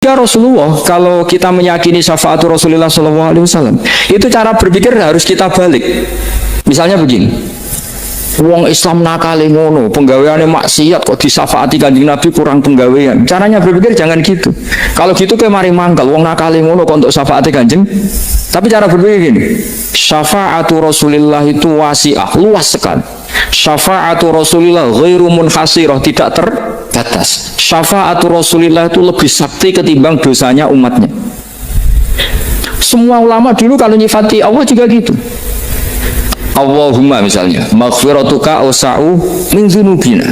Ya Rasulullah, kalau kita meyakini syafaat Rasulullah SAW, itu cara berpikir harus kita balik. Misalnya begini, wong Islam nakali ngono, penggaweane maksiat kok disafaati Kanjeng Nabi kurang penggawean. Caranya berpikir jangan gitu. Kalau gitu kayak mari mangkal, wong nakali ngono kok untuk syafaati Kanjeng. Tapi cara berpikir gini, syafaatu Rasulullah itu wasi'ah, luas sekali. Syafaatu Rasulullah ghairu munhasirah, tidak terbatas. Syafaatu Rasulullah itu lebih sakti ketimbang dosanya umatnya. Semua ulama dulu kalau nyifati Allah juga gitu. Allahumma misalnya maghfiratuka awsa'u min dzunubina.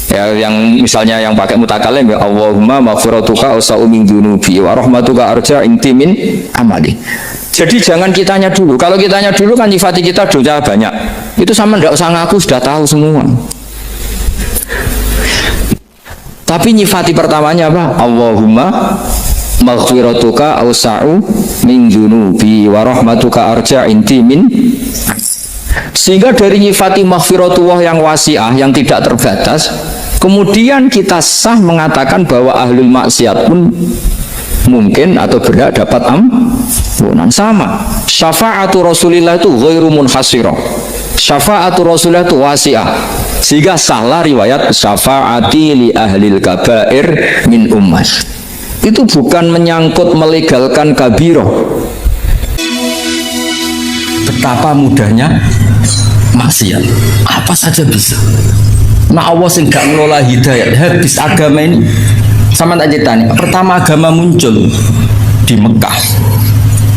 Ya, yang misalnya yang pakai mutakalim ya Allahumma maghfiratuka awsa'u min dzunubi wa rahmatuka arja inti min amali. Jadi jangan kitanya dulu. Kalau kitanya dulu kan nyifati kita dosa banyak. Itu sama ndak usah ngaku sudah tahu semua. Tapi nyifati pertamanya apa? Allahumma maghfiratuka awsa'u min dzunubi wa rahmatuka arja inti min. Sehingga dari nyifati maghfiratullah yang wasi'ah, yang tidak terbatas, kemudian kita sah mengatakan bahwa ahlul maksiat pun mungkin atau berhak dapat ampunan. Sama syafaatu Rasulillah itu ghairu munhasirah, syafaatu Rasulillah itu wasi'ah, sehingga sahlah riwayat syafaati li ahlil kabair min ummah. Itu bukan menyangkut melegalkan kabirah. Betapa mudahnya maksiat, apa saja bisa. Nah Allah sing gak ngelola hidayat, habis agama ini. Sama tak ceritanya, pertama agama muncul di Mekah,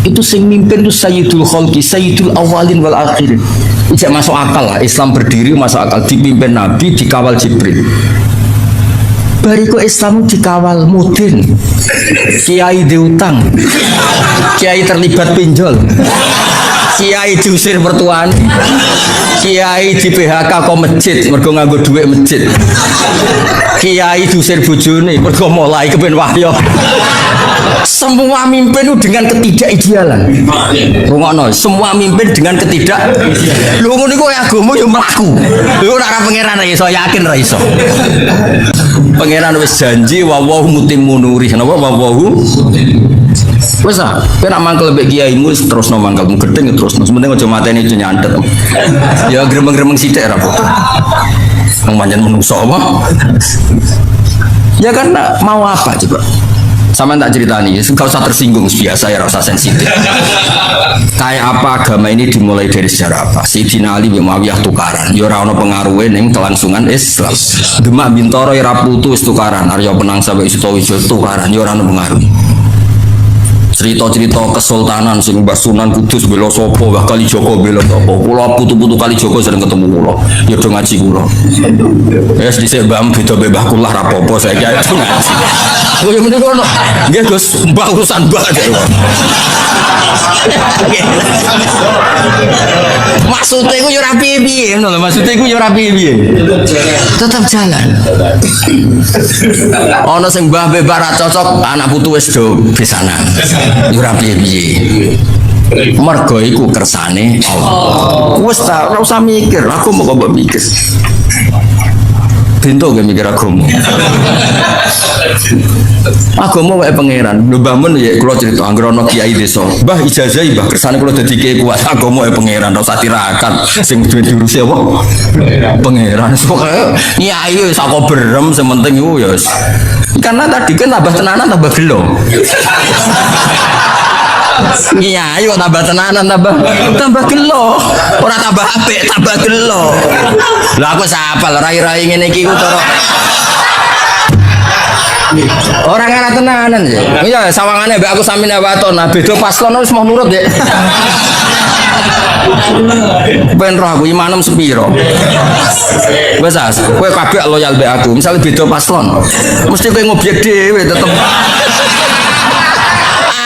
itu sing mimpin itu Sayyidul Khalqi, Sayyidul Awalin wal Akhirin. Tidak masuk akal lah, Islam berdiri masuk akal, dipimpin Nabi, dikawal Jibril. Bariku Islam dikawal mudin, kiai diutang, kiai terlibat pinjol, kiai diusir mertuaan, kiai di PHK kok masjid mergo nganggo duit masjid, kiai diusir bojone mergo mulai kepen wahyo. Semua mimpin dengan ketidakidealan. Rungokno, semua mimpin dengan ketidakidealan. Lho ngono iku agama yo mlaku. Lho ora pangeran iso yakin ra iso. Pangeran wis janji wa wa mutimmu nurih. Napa wa wa wis ah, kowe nak mangkel mbek kiaimu terusno mangkelmu gedeng terusno. Sementing aja mateni aja nyandet. Ya gremeng-gremeng sithik ra apa. Wong pancen menungso apa? Ya karena mau apa coba? Sama tak ceritani, gak usah tersinggung biasa ya, rasa sensitif. Kayak apa agama ini dimulai dari sejarah apa? Sayyidina Ali bin Muawiyah tukaran, ya ora ono pengaruhe ning kelangsungan Islam. Demak Bintoro ya ra putus tukaran, Arya Penang sampai Sutowijo tukaran, ya ora ono pengaruh. Cerita-cerita kesultanan sing Mbah Sunan Kudus bela sapa, Mbah Kalijaga bela sapa. Kula putu-putu Kalijaga sering ketemu kula. Ya do ngaji kula. Wis dhisik Mbah beda Mbah kula ra apa-apa saiki ayo ngaji. Oh ya menika ono. Nggih Gus, Mbah urusan Mbah. Maksudnya iku yo ora piye-piye ngono lho, maksudnya iku yo ora piye-piye. Tetap jalan. Ono sing Mbah bebas ra cocok, anak putu wis do besanan. Yo ora piye-piye. Mergo iku kersane Allah. Wis ta ora usah mikir, aku mau kok mikir. Pintu gak mikir agama. Agama wae pangeran. Lho Mbah men ya kula cerita anggere ana kiai desa. Mbah ijazahi Mbah kersane kula dadi kiai kuat. Agama wae pangeran ora usah tirakat. Sing diurusi apa? Pangeran. Pokoke kiai wis sak berem sing penting iku ya. Karena tadi kan tambah tenanan tambah gelo. Iya, ayo tambah tenanan tambah gelo. Ora tambah apik, tambah gelo. Lah aku sapal rai-rai ngene iki ku cara orang ana tenanan ya. Iya, sawangane mbek aku sami waton. Nah, beda paslon wis mau nurut ya. Ben roh aku imanem sepiro. Wes as, kowe kabeh loyal mbek aku. Misale beda paslon, mesti kowe ngobyek dhewe tetep.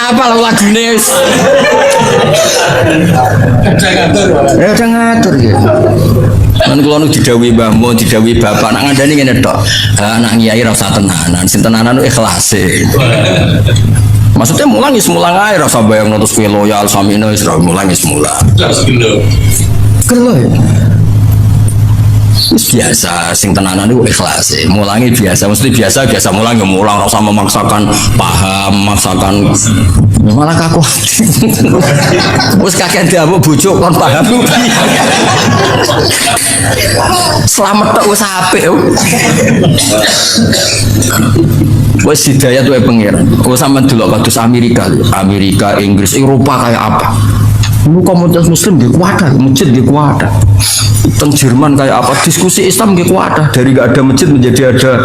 Apa lagune wis. Aja ngatur ya. Lan kula nu didhawuhi Mbah Mo, didhawuhi bapak nak ngandani ngene tok. Anak kiai ra usah tenanan, sing tenanan ikhlase. Maksudnya mulang wis mulang ae ra usah bayang terus kowe loyal samine wis ra mulang wis mulang. Gelo ya. biasa, sing tenanan itu ikhlas. Mulangi biasa, mesti biasa mulang ya mulang, rasa memaksakan paham, memaksakan malah kaku. Wes kakek diamuk bojo kon paham. Selamat tok wis apik. Wes hidayah tuh pangeran. Wes sampean delok kados Amerika, Inggris, Eropa kayak apa? Lu komunitas muslim di kuat, masjid di kuat. Teng Jerman kayak apa? Diskusi Islam di kuat. Dari gak ada masjid menjadi ada.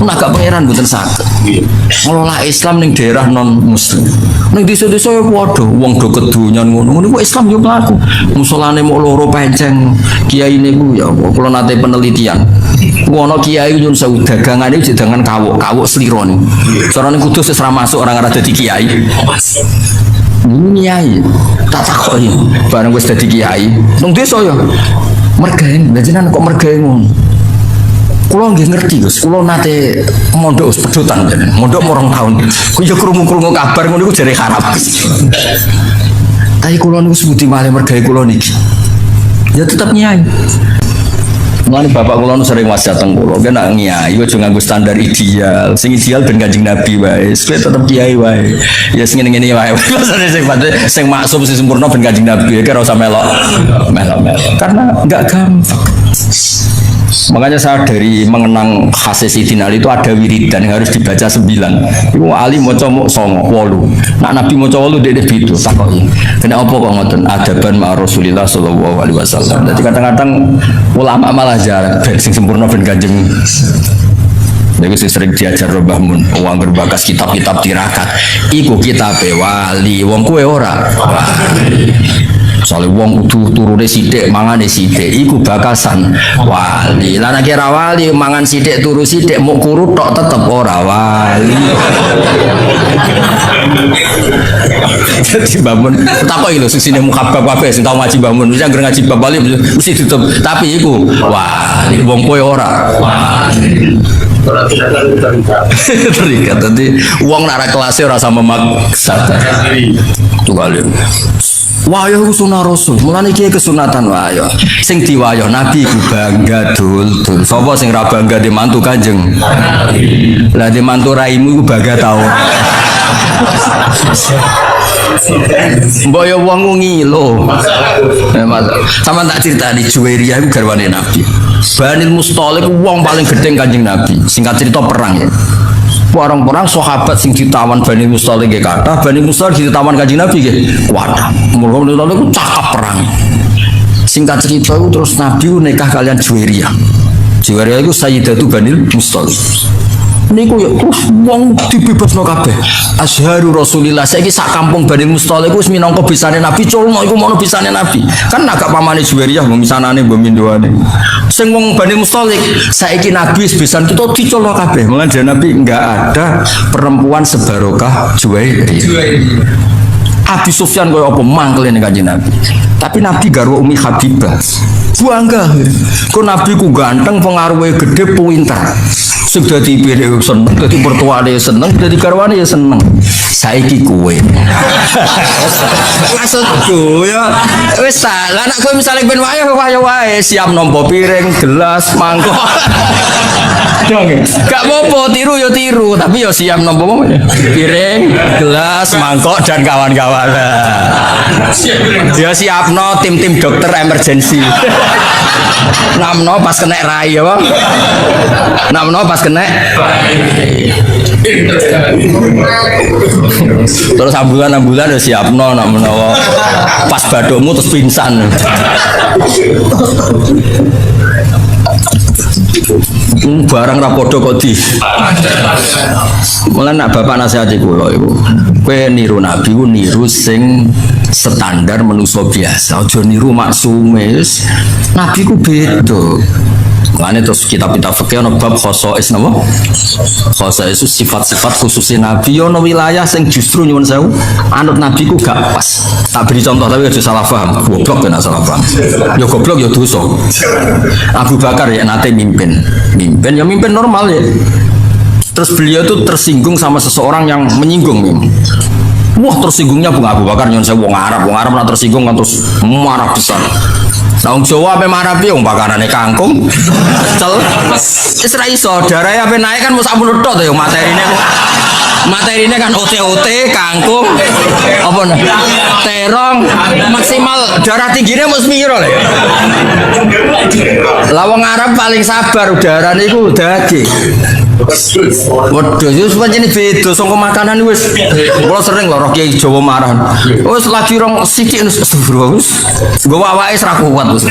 Agak pangeran bukan sakit. Ngelola Islam ning daerah non muslim. Ning desa-desa ya padha, wong do kedonyan ngono. Niku Islam yo mlaku. Musolane mok loro penceng. Kiai niku ya kula nate penelitian. Ono kiai nyun sewu dagangane dagangan kawuk sliro niku. Carane kudus wis ra masuk orang ora dadi kiai. Ini kiai tak takoki bareng wis dadi kiai nang desa ya mergaen lha jenengan kok mergaen ngono kula nggih ngerti Gus kula nate mondok pedotan mondok 2 tahun ku yo krungu-krungu kabar ngono iku jare harap tapi kula niku sebuti malih mergae kula niki ya tetep kiai. Mulane bapak kula sering wasiat teng kula, kan nak nyai aja nganggo standar ideal. Sing ideal ben Kanjeng Nabi wae. Kowe tetep kiai wae. Ya sing ngene-ngene wae. Sing maksum sing sempurna ben Kanjeng Nabi, ora usah melok. Karena enggak gampang. Makanya saya dari mengenang khasnya Sidin Ali itu ada wiridan yang harus dibaca 9. Itu Ali maca mok 9, 8. Nak Nabi maca 8 dek itu takoki. Kenapa kok ngoten? Adaban ma Rasulillah sallallahu alaihi wasallam. Jadi kadang-kadang ulama malah jarang sing sempurna ben Kanjeng. Jadi sering diajar Mbah Mun, wong berbakas kitab-kitab tirakat. Iku kitabe wali, wong kowe ora. Soalnya wong kudu turune sithik mangane sithik iku bakasan wali. Lah nek ora wali mangan sithik turu sithik muk kurut tok tetep ora wali. Jadi bangun takoki lho sisine mukhabbab kabeh sing tau ngaji bangun mesti anggere ngaji bab wali mesti ditutup tapi iku wali wong kowe ora wali. Terikat tadi uang nara kelasnya rasa memaksa itu kali wayo sunah rasul mulane kiai kesunatan wayo sing diwayo nabi ku bangga dul sapa sing ra bangga di mantu Kanjeng lah di mantu raimu ku bangga tau mbok yo wong ngilo sama tak cerita di Juwairiyah iku garwane nabi Banil Musthalib wong paling gedeng Kanjeng Nabi. Singkat cerita perang ya. Perang sahabat sing ditawan Banil Musthalib nggih kathah, Banil Musthalib ditawan Kanjeng Nabi nggih kuatah. Mula-mula niku cakap perang. Singkat cerita itu terus Nabi nikah kalian Juwairiyah. Juwairiyah iku Sayyidatu Banil Musthalib. Niku ya wong dibebasno kabeh. Azharu Rasulillah saiki sak kampung Bani Musthalib wis minangka bisane Nabi culno iku mono bisane Nabi. Kan agak pamane Juwairiyah wong misanane mbok mindoane. Sing wong Bani Musthalib saiki Nabi wis bisan kita diculno kabeh. Mulane Nabi enggak ada perempuan sebarokah Juwairiyah. Abi Sufyan kaya apa mangkel ning Kanjeng Nabi. Tapi Nabi garwa Umi Habibah. Bangga. Kok Nabi ku ganteng, pengaruhe gede, pinter. Sing dadi pire seneng, dadi mertuane seneng, dadi garwane ya seneng. Saiki kowe. Maksudku ya wis ta, lah nek kowe misale ben wayo wae siap nampa piring, gelas, mangkok. Gak apa-apa tiru ya tiru, tapi ya siap nampa piring, gelas, mangkok dan kawan-kawan. Ya siapno tim-tim dokter emergency. Namno pas kena rai ya, Bang. Namno pas kena. Terus ambulan udah siapno nak menawa pas badokmu terus pingsan. Barang rapodo kok di. Mulane nak bapak nasihati kula iku. Kowe niru Nabi ku niru sing standar manusa biasa. Aja niru maksume. Nabi ku beda. Mulane terus kitab-kitab fikih ana bab khosais napa? Khosais itu sifat-sifat khususnya Nabi ana wilayah sing justru nyuwun sewu anut Nabi ku gak pas. Tak beri contoh tapi aja salah paham. Goblok kena salah paham. Ya goblok ya dosa. Abu Bakar ya nate mimpin normal ya. Terus beliau itu tersinggung sama seseorang yang menyinggung. Wah tersinggungnya Abu Bakar nyuwun sewu wong Arab nak tersinggung kan terus marah besar. Wong Jawa ape marah piye wong pakarane kangkung. Pecel. Wis ra iso, darahe ape naik kan mesti sampun tok to ya materine kok. Materine kan ote-ote, kangkung, apa nah? Terong, maksimal darah tingginya mau semiro lah. Lawang Arab paling sabar udarane iku daging. Waduh, itu sebenarnya beda sama makanan wis. Kalau sering loh Kiai Jawa marah. Wis lagi rong sithik astagfirullah wis. Gue awake ra kuat wis.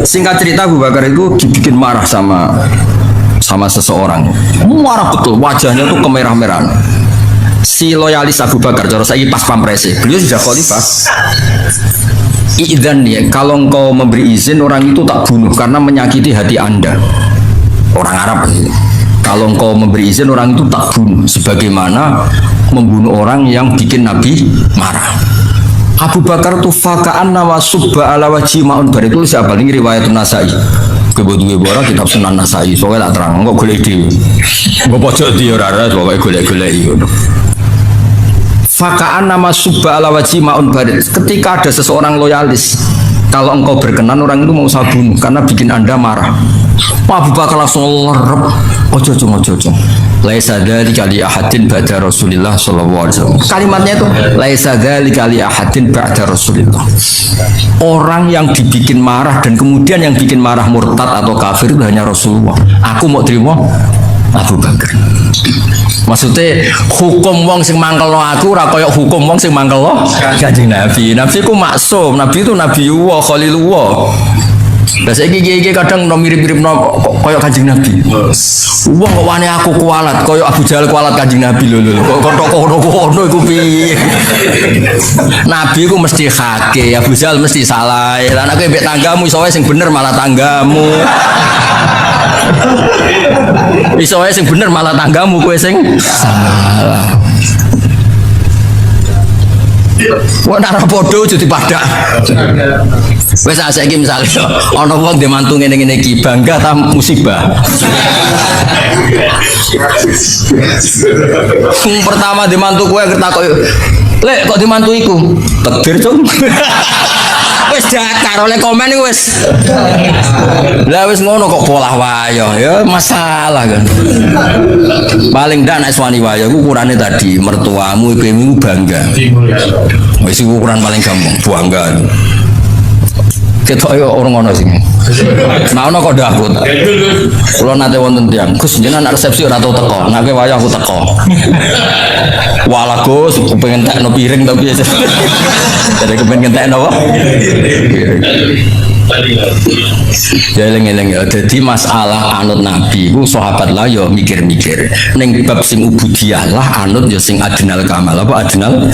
Singkat cerita Abu Bakar itu dibikin marah sama seseorang. Marah betul, wajahnya tuh kemerah-merahan. Si loyalis Abu Bakar, cara saya pas pampresi, beliau sudah khalifah. Idzan ya, kalau engkau memberi izin orang itu tak bunuh karena menyakiti hati Anda. Orang Arab. Kalau engkau memberi izin orang itu tak bunuh, sebagaimana membunuh orang yang bikin Nabi marah. Abu Bakar tuh fakaan nama subba ala wajhi ma'un bar itu siapa ini riwayat Nasai. Kebetulan bora kitab Sunan Nasai soalnya tak terang kok golek dhewe. Mbok pojok di ora ora pokoke golek-golek ngono. Fakaan nama subba ala wajhi ma'un bar. Ketika ada seseorang loyalis, kalau engkau berkenan orang itu mau saya bunuh karena bikin Anda marah. Abu Bakar langsung lerep. Ojo. Laisa dzalika li ahadin ba'da Rasulillah sallallahu alaihi wasallam. Kalimatnya itu laisa dzalika li ahadin ba'da Rasulillah. Orang yang dibikin marah dan kemudian yang bikin marah murtad atau kafir itu hanya Rasulullah. Aku mau terima Abu Bakar. Maksudnya hukum wong sing mangkelno aku ora kaya hukum wong sing mangkelno Kanjeng Nabi. Nabi ku maksum, Nabi itu Nabiullah, Khalilullah. Lah saiki iki kadang mirip-mirip kaya Kanjeng Nabi. Wong kok wani aku kualat kaya Abu Jahal kualat Kanjeng Nabi lho. Kok kono iku piye? Nabi ku mesti hake, Abu Jahal mesti salah. Lah nek mbek tanggamu iso wae sing bener malah tanggamu. Iso wae sing bener malah tanggamu kowe sing salah. Wong ora padha aja dipadak. Wis saiki misale ana wong dhe mantu ngene-ngene iki bangga ta musibah. Pertama dhe mantu kowe ketakok, "Lek kok dhe mantu iku?" Takdir, Cung. Wis dakar oleh komen iku wis. Lah wis ngono kok polah wayo ya masalah kan. Paling ndak nek wani wayo ku ukurane tadi mertuamu ibumu bangga. Wis ukuran paling gampang bangga. Ketok yo orang ngono sing. Nah ono kok dahut. Kula nate wonten tiyang, Gus jenengan resepsi ora tau teko. Nek wayah aku teko. Walah Gus, pengen tekno piring tapi ya. Jadi kepengen tekno apa? Ya eling-eling ya. Jadi masalah anut Nabi ku sahabat lah ya mikir-mikir. Ning bab sing ubudiyah lah anut ya sing adnal kamal. Apa adnal?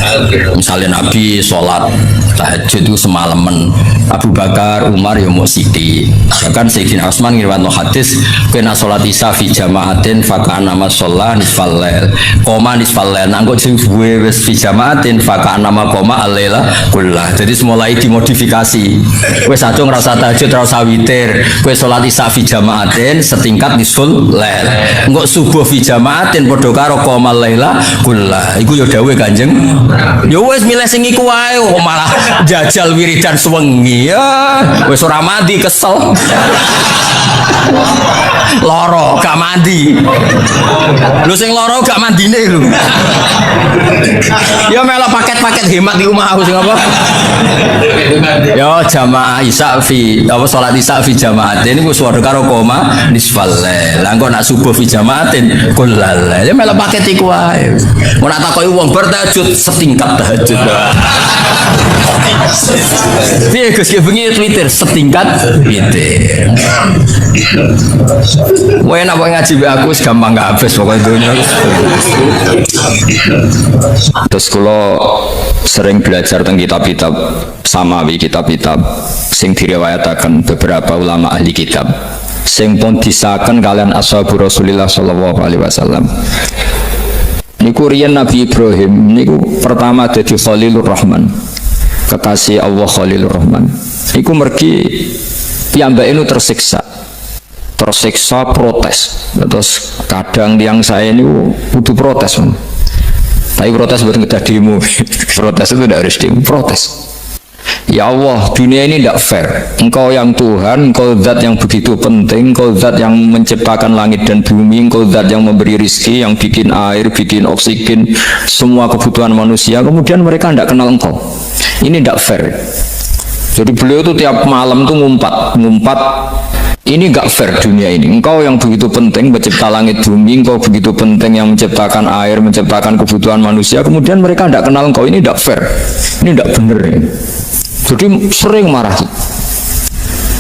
Misalnya Nabi salat tahajud itu semalaman. Abu Bakar, Umar ya mau siti. Bahkan Sayyidina Utsman ngriwayatno hadis, kena salat isya fi jama'atin fa kana ma shalla nisfal lail. Qoma nisfal lail. Nang kok sing duwe wis fi jama'atin fa kana ma qoma al-laila kullah. Jadi mulai dimodifikasi. Wis acung rasa tahajud rasa witir. Kowe salat isya fi jama'atin setingkat nisful lail. Engko subuh fi jama'atin padha karo qoma al-laila kullah. Iku ya dawuhe Kanjeng. Ya wis milih sing iku wae kok malah jajal wiridan suwengi. Ya, wis ora mandi kesel. Loro gak mandi. Lu sing loro gak mandine lho. Ya melok paket-paket hemat di rumah aku sing apa? Ya jamaah isya fi apa salat isya fi jamaatin iku suwada karo koma nisfal lail. Lah engko nak subuh fi jamaatin kullal. Ya melok paket iku wae. Mun tak takoki wong bar tahajud setingkat tahajud. Piye Gus bengi Twitter setingkat Twitter. Wah enak ngaji be aku gampang gak habis pokoknya dunia. Terus kalau sering belajar tentang kitab-kitab samawi, kitab-kitab sing diriwayataken beberapa ulama ahli kitab sing pun disahkan kalian ashabu Rasulillah sallallahu alaihi wasallam. Niku riyen Nabi Ibrahim niku pertama dadi Khalilur Rahman. Kekasih Allah Khalilur Rahman. Iku mergi piyambake nu tersiksa protes. Terus kadang yang saya ini butuh protes. Tapi protes buat kita demo. Protes itu tidak harus demo, protes. Ya Allah, dunia ini tidak fair. Engkau yang Tuhan, Engkau zat yang begitu penting, Engkau zat yang menciptakan langit dan bumi, Engkau zat yang memberi rizki, yang bikin air, bikin oksigen, semua kebutuhan manusia. Kemudian mereka tidak kenal Engkau. Ini tidak fair. Jadi beliau itu tiap malam tuh ngumpat. Ini gak fair dunia ini. Engkau yang begitu penting mencipta langit bumi, Engkau begitu penting yang menciptakan air, menciptakan kebutuhan manusia. Kemudian mereka tidak kenal Engkau. Ini tidak fair. Ini tidak benar. Jadi sering marah.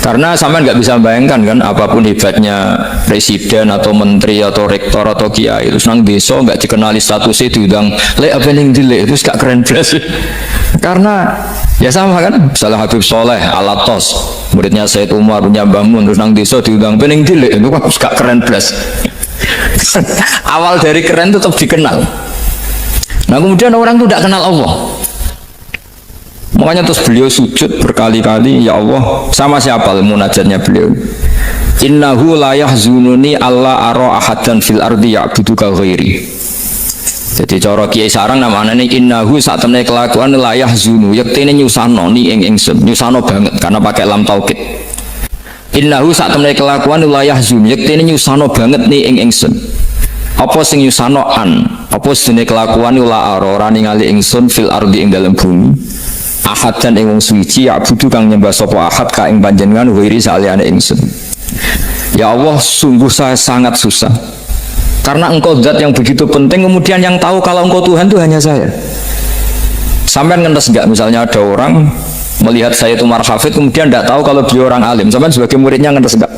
Karena sampean nggak bisa bayangkan kan, apapun hebatnya presiden atau menteri atau rektor atau kiai itu nang desa nggak dikenali statusnya diundang lek apa ning dilek itu gak keren belas. Karena ya sama kan, misalnya Habib Soleh Alatos, muridnya Said Umar punya Mbah Mun, terus nang desa diundang pening dilek itu kan gak keren belas. Awal dari keren itu tetap dikenal. Nah kemudian orang itu tidak kenal Allah. Makanya terus beliau sujud berkali-kali, ya Allah, sama siapa munajatnya beliau? Innahu la yahzununi alla ara ahadan fil ardi ya'buduka ghairi. Jadi cara Kiai Sarang namanya ini innahu saat temne kelakuan la yahzunu, yektene nyusano ni ing ingsun, nyusano banget karena pakai lam taukid. Innahu saat temne kelakuan la yahzunu, yektene nyusano banget ni ing ingsun. Apa sing nyusano an? Apa sedene kelakuan la ora ningali ingsun fil ardi ing dalam bumi. Ahad dan ing wong suci ya'budu kang nyembah sapa ahad ka ing panjenengan wiri saliyane ingsun. Ya Allah, sungguh saya sangat susah. Karena Engkau zat yang begitu penting, kemudian yang tahu kalau Engkau Tuhan itu hanya saya. Sampai ngenes enggak misalnya ada orang melihat saya itu marhafid kemudian tidak tahu kalau beliau orang alim. Sampai sebagai muridnya ngenes enggak?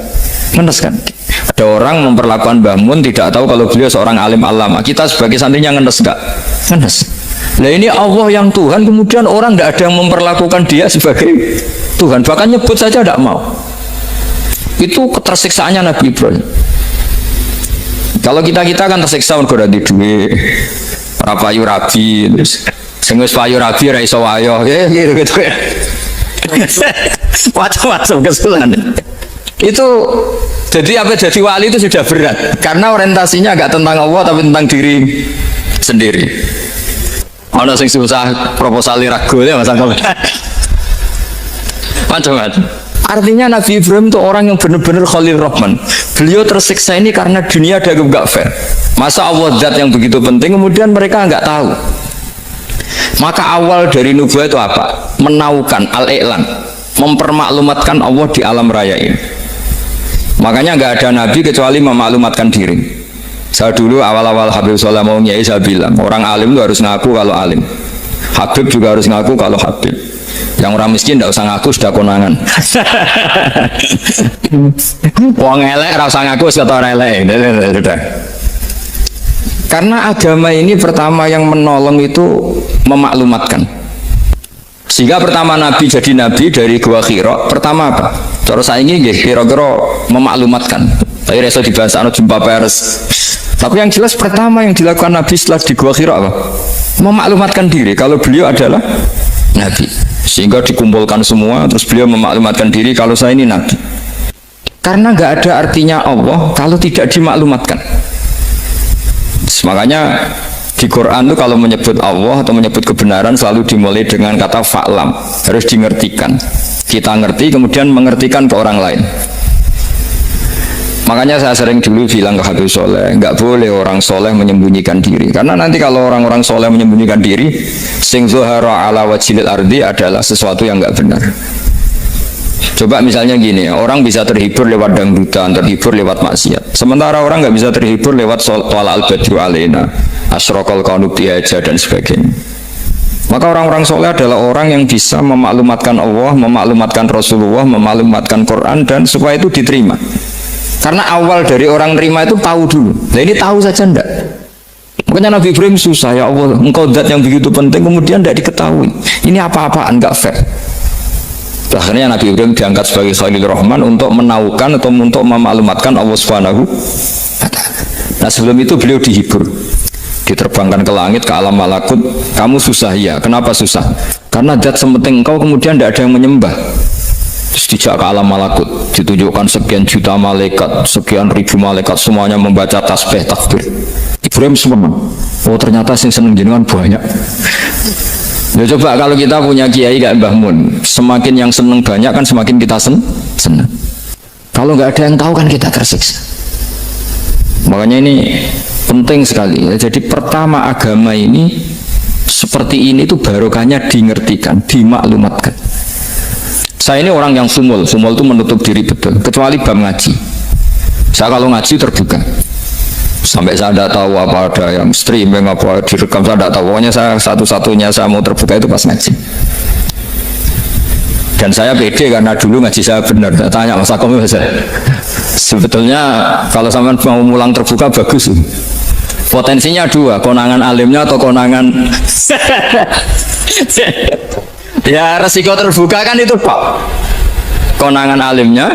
Ngenes kan? Ada orang memperlakukan Mbah Mun tidak tahu kalau beliau seorang alim alama. Kita sebagai santrinya ngenes enggak? Ngenes. Nah ini Allah yang Tuhan, kemudian orang tidak ada yang memperlakukan dia sebagai Tuhan, bahkan nyebut saja tidak mau. Itu ketersiksaannya Nabi Ibrahim. Kalau kita kan tersiksa mergo di duit, ora payu rabi, terus sing wis payu rabi ra iso wayo, gitu ya. Macam-macam kesalahan. Itu jadi apa, jadi wali itu sudah berat karena orientasinya agak tentang Allah tapi tentang diri sendiri. Ada sing susah proposal ragu ya Mas Angkol. Macam-macam. Artinya Nabi Ibrahim itu orang yang benar-benar Khalil Rahman. Beliau tersiksa ini karena dunia ada gak fair. Masa Allah zat yang begitu penting kemudian mereka nggak tahu. Maka awal dari nubuah itu apa? Menaukan al-i'lan, mempermaklumatkan Allah di alam raya ini. Makanya nggak ada nabi kecuali memaklumatkan diri. Saya dulu awal-awal Habib Soleh mau nyai, saya bilang orang alim itu harus ngaku kalau alim. Habib juga harus ngaku kalau Habib. Yang orang miskin tidak usah ngaku, sudah konangan. Wong elek ora usah ngaku, sudah orang elek. Karena agama ini pertama yang menolong itu memaklumatkan. Sehingga pertama Nabi jadi Nabi dari Gua Hira, pertama apa? Cara saya ini kira-kira memaklumatkan. Tapi reso dibahas jumpa pers. Tapi yang jelas pertama yang dilakukan Nabi setelah di Gua Hira apa? Memaklumatkan diri kalau beliau adalah Nabi. Sehingga dikumpulkan semua, terus beliau memaklumatkan diri kalau saya ini Nabi. Karena nggak ada artinya Allah kalau tidak dimaklumatkan. Makanya di Quran itu kalau menyebut Allah atau menyebut kebenaran selalu dimulai dengan kata fa'lam, harus dimengertikan. Kita ngerti kemudian mengertikan ke orang lain. Makanya saya sering dulu bilang ke Habib Soleh, nggak boleh orang soleh menyembunyikan diri. Karena nanti kalau orang-orang soleh menyembunyikan diri, sing zuhara ala wajhil ardi adalah sesuatu yang nggak benar. Coba misalnya gini, orang bisa terhibur lewat dangdutan, terhibur lewat maksiat. Sementara orang nggak bisa terhibur lewat tolak al-badru alaina, asyraqal qanub tihaja dan sebagainya. Maka orang-orang soleh adalah orang yang bisa memaklumatkan Allah, memaklumatkan Rasulullah, memaklumatkan Quran dan supaya itu diterima. Karena awal dari orang terima itu tahu dulu. Nah ini tahu saja enggak. Makanya Nabi Ibrahim susah, ya Allah, Engkau zat yang begitu penting kemudian tidak diketahui. Ini apa-apaan, enggak fair. Akhirnya Nabi Ibrahim diangkat sebagai Khalil Rahman untuk menaukan atau untuk memaklumatkan Allah Subhanahu wa ta'ala. Nah sebelum itu beliau dihibur, diterbangkan ke langit, ke alam malakut. Kamu susah ya, kenapa susah? Karena zat sementing engkau kemudian tidak ada yang menyembah. Terus dijak ke alam malakut, ditunjukkan sekian juta malaikat, sekian ribu malaikat, semuanya membaca tasbih takbir. Ibrahim senang. Oh ternyata sing seneng jenengan banyak. Ya coba kalau kita punya kiai kayak Mbah Mun, semakin yang seneng banyak kan semakin kita seneng. Kalau nggak ada yang tahu kan kita tersiksa. Makanya ini penting sekali. Jadi pertama agama ini seperti ini tuh barokahnya dingertikan, dimaklumatkan. Saya ini orang yang sumul itu menutup diri betul, kecuali bab ngaji. Saya kalau ngaji terbuka. Sampai saya tidak tahu apa ada yang streaming apa direkam, saya tidak tahu. Pokoknya saya satu-satunya saya mau terbuka itu pas ngaji. Dan saya pede karena dulu ngaji saya benar. Saya tanya Mas Akom, sebetulnya kalau sampean mau mulang terbuka bagus. Potensinya dua, konangan alimnya atau konangan ya resiko terbuka kan itu Pak. Konangan alimnya.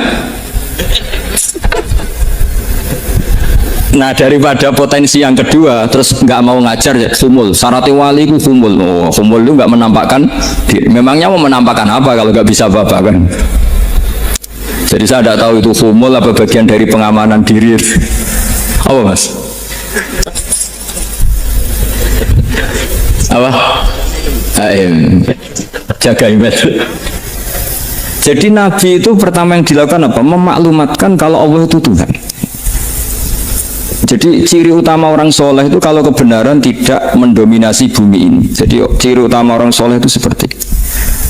Nah daripada potensi yang kedua terus nggak mau ngajar ya sumul. Syaratnya wali itu sumul. Oh, sumul itu nggak menampakkan diri. Memangnya mau menampakkan apa kalau nggak bisa apa kan? Jadi saya tidak tahu itu sumul apa bagian dari pengamanan diri. Apa Mas? Apa? Jaga image. Jadi Nabi itu pertama yang dilakukan apa? Memaklumatkan kalau Allah itu Tuhan. Jadi ciri utama orang soleh itu kalau kebenaran tidak mendominasi bumi ini. Jadi ciri utama orang soleh itu seperti itu.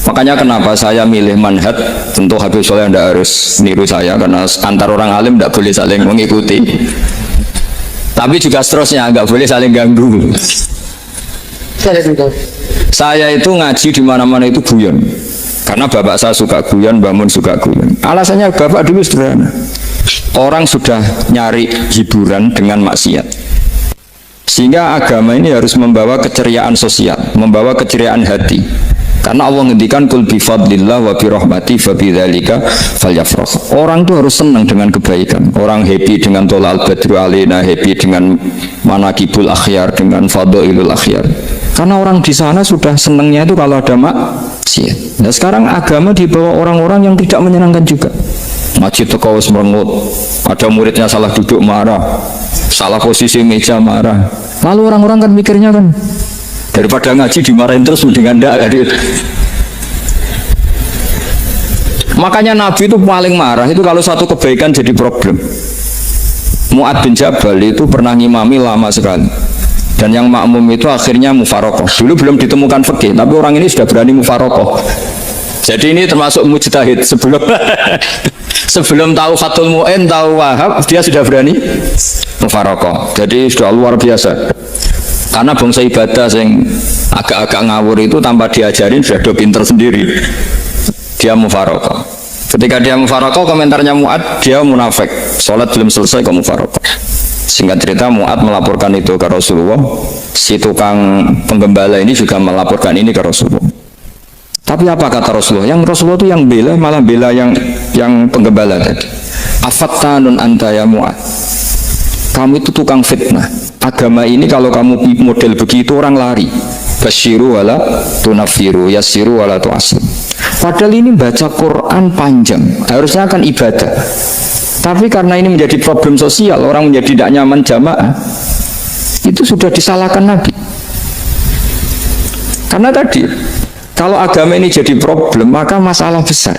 Makanya kenapa saya milih manhaj, tentu Habib Soleh tidak harus niru saya karena antar orang alim tidak boleh saling mengikuti. Tapi juga seterusnya nggak boleh saling ganggu. Saya itu ngaji di mana-mana itu guyon. Karena bapak saya suka guyon, Mbah Mun suka guyon. Alasannya bapak dulu sederhana. Orang sudah nyari hiburan dengan maksiat. Sehingga agama ini harus membawa keceriaan sosial, membawa keceriaan hati. Karena Allah ngendikan kul bi fadlillah wa bi rahmati fa bidzalika falyafrah. Orang itu harus senang dengan kebaikan. Orang happy dengan tolal badru alaina, happy dengan manaqibul akhyar, dengan fadhailul akhyar. Karena orang di sana sudah senangnya itu kalau ada maksiat. Nah sekarang agama dibawa orang-orang yang tidak menyenangkan juga. Ngaji teko wis merengut, ada muridnya salah duduk marah, salah posisi meja marah. Lalu orang-orang kan mikirnya kan daripada ngaji dimarahin terus mendingan ndak. Makanya Nabi itu paling marah itu kalau satu kebaikan jadi problem. Mu'ad bin Jabal itu pernah ngimami lama sekali. Dan yang makmum itu akhirnya mufarokoh. Dulu belum ditemukan fikih, tapi orang ini sudah berani mufarokoh. Jadi ini termasuk mujtahid sebelum tahu Fathul Mu'in, tahu Wahab, dia sudah berani mufarokoh. Jadi sudah luar biasa. Karena bangsa ibadah yang agak-agak ngawur itu tanpa diajarin sudah do pinter sendiri. Dia mufarokoh. Ketika dia mufarokoh, komentarnya Mu'ad, dia munafik. Sholat belum selesai kok mufarokoh. Singkat cerita Mu'ad melaporkan itu ke Rasulullah. Si tukang penggembala ini juga melaporkan ini ke Rasulullah. Tapi apa kata Rasulullah? Yang Rasulullah itu yang bela, malah bela yang penggembala tadi. Afattanun anta ya Mu'ad. Kamu itu tukang fitnah. Agama ini kalau kamu model begitu orang lari. Basyiru wala tunafiru, yassiru wala tu'asir. Padahal ini baca Quran panjang, harusnya akan ibadah. Tapi karena ini menjadi problem sosial, orang menjadi tidak nyaman jamaah, itu sudah disalahkan Nabi. Karena tadi kalau agama ini jadi problem, maka masalah besar.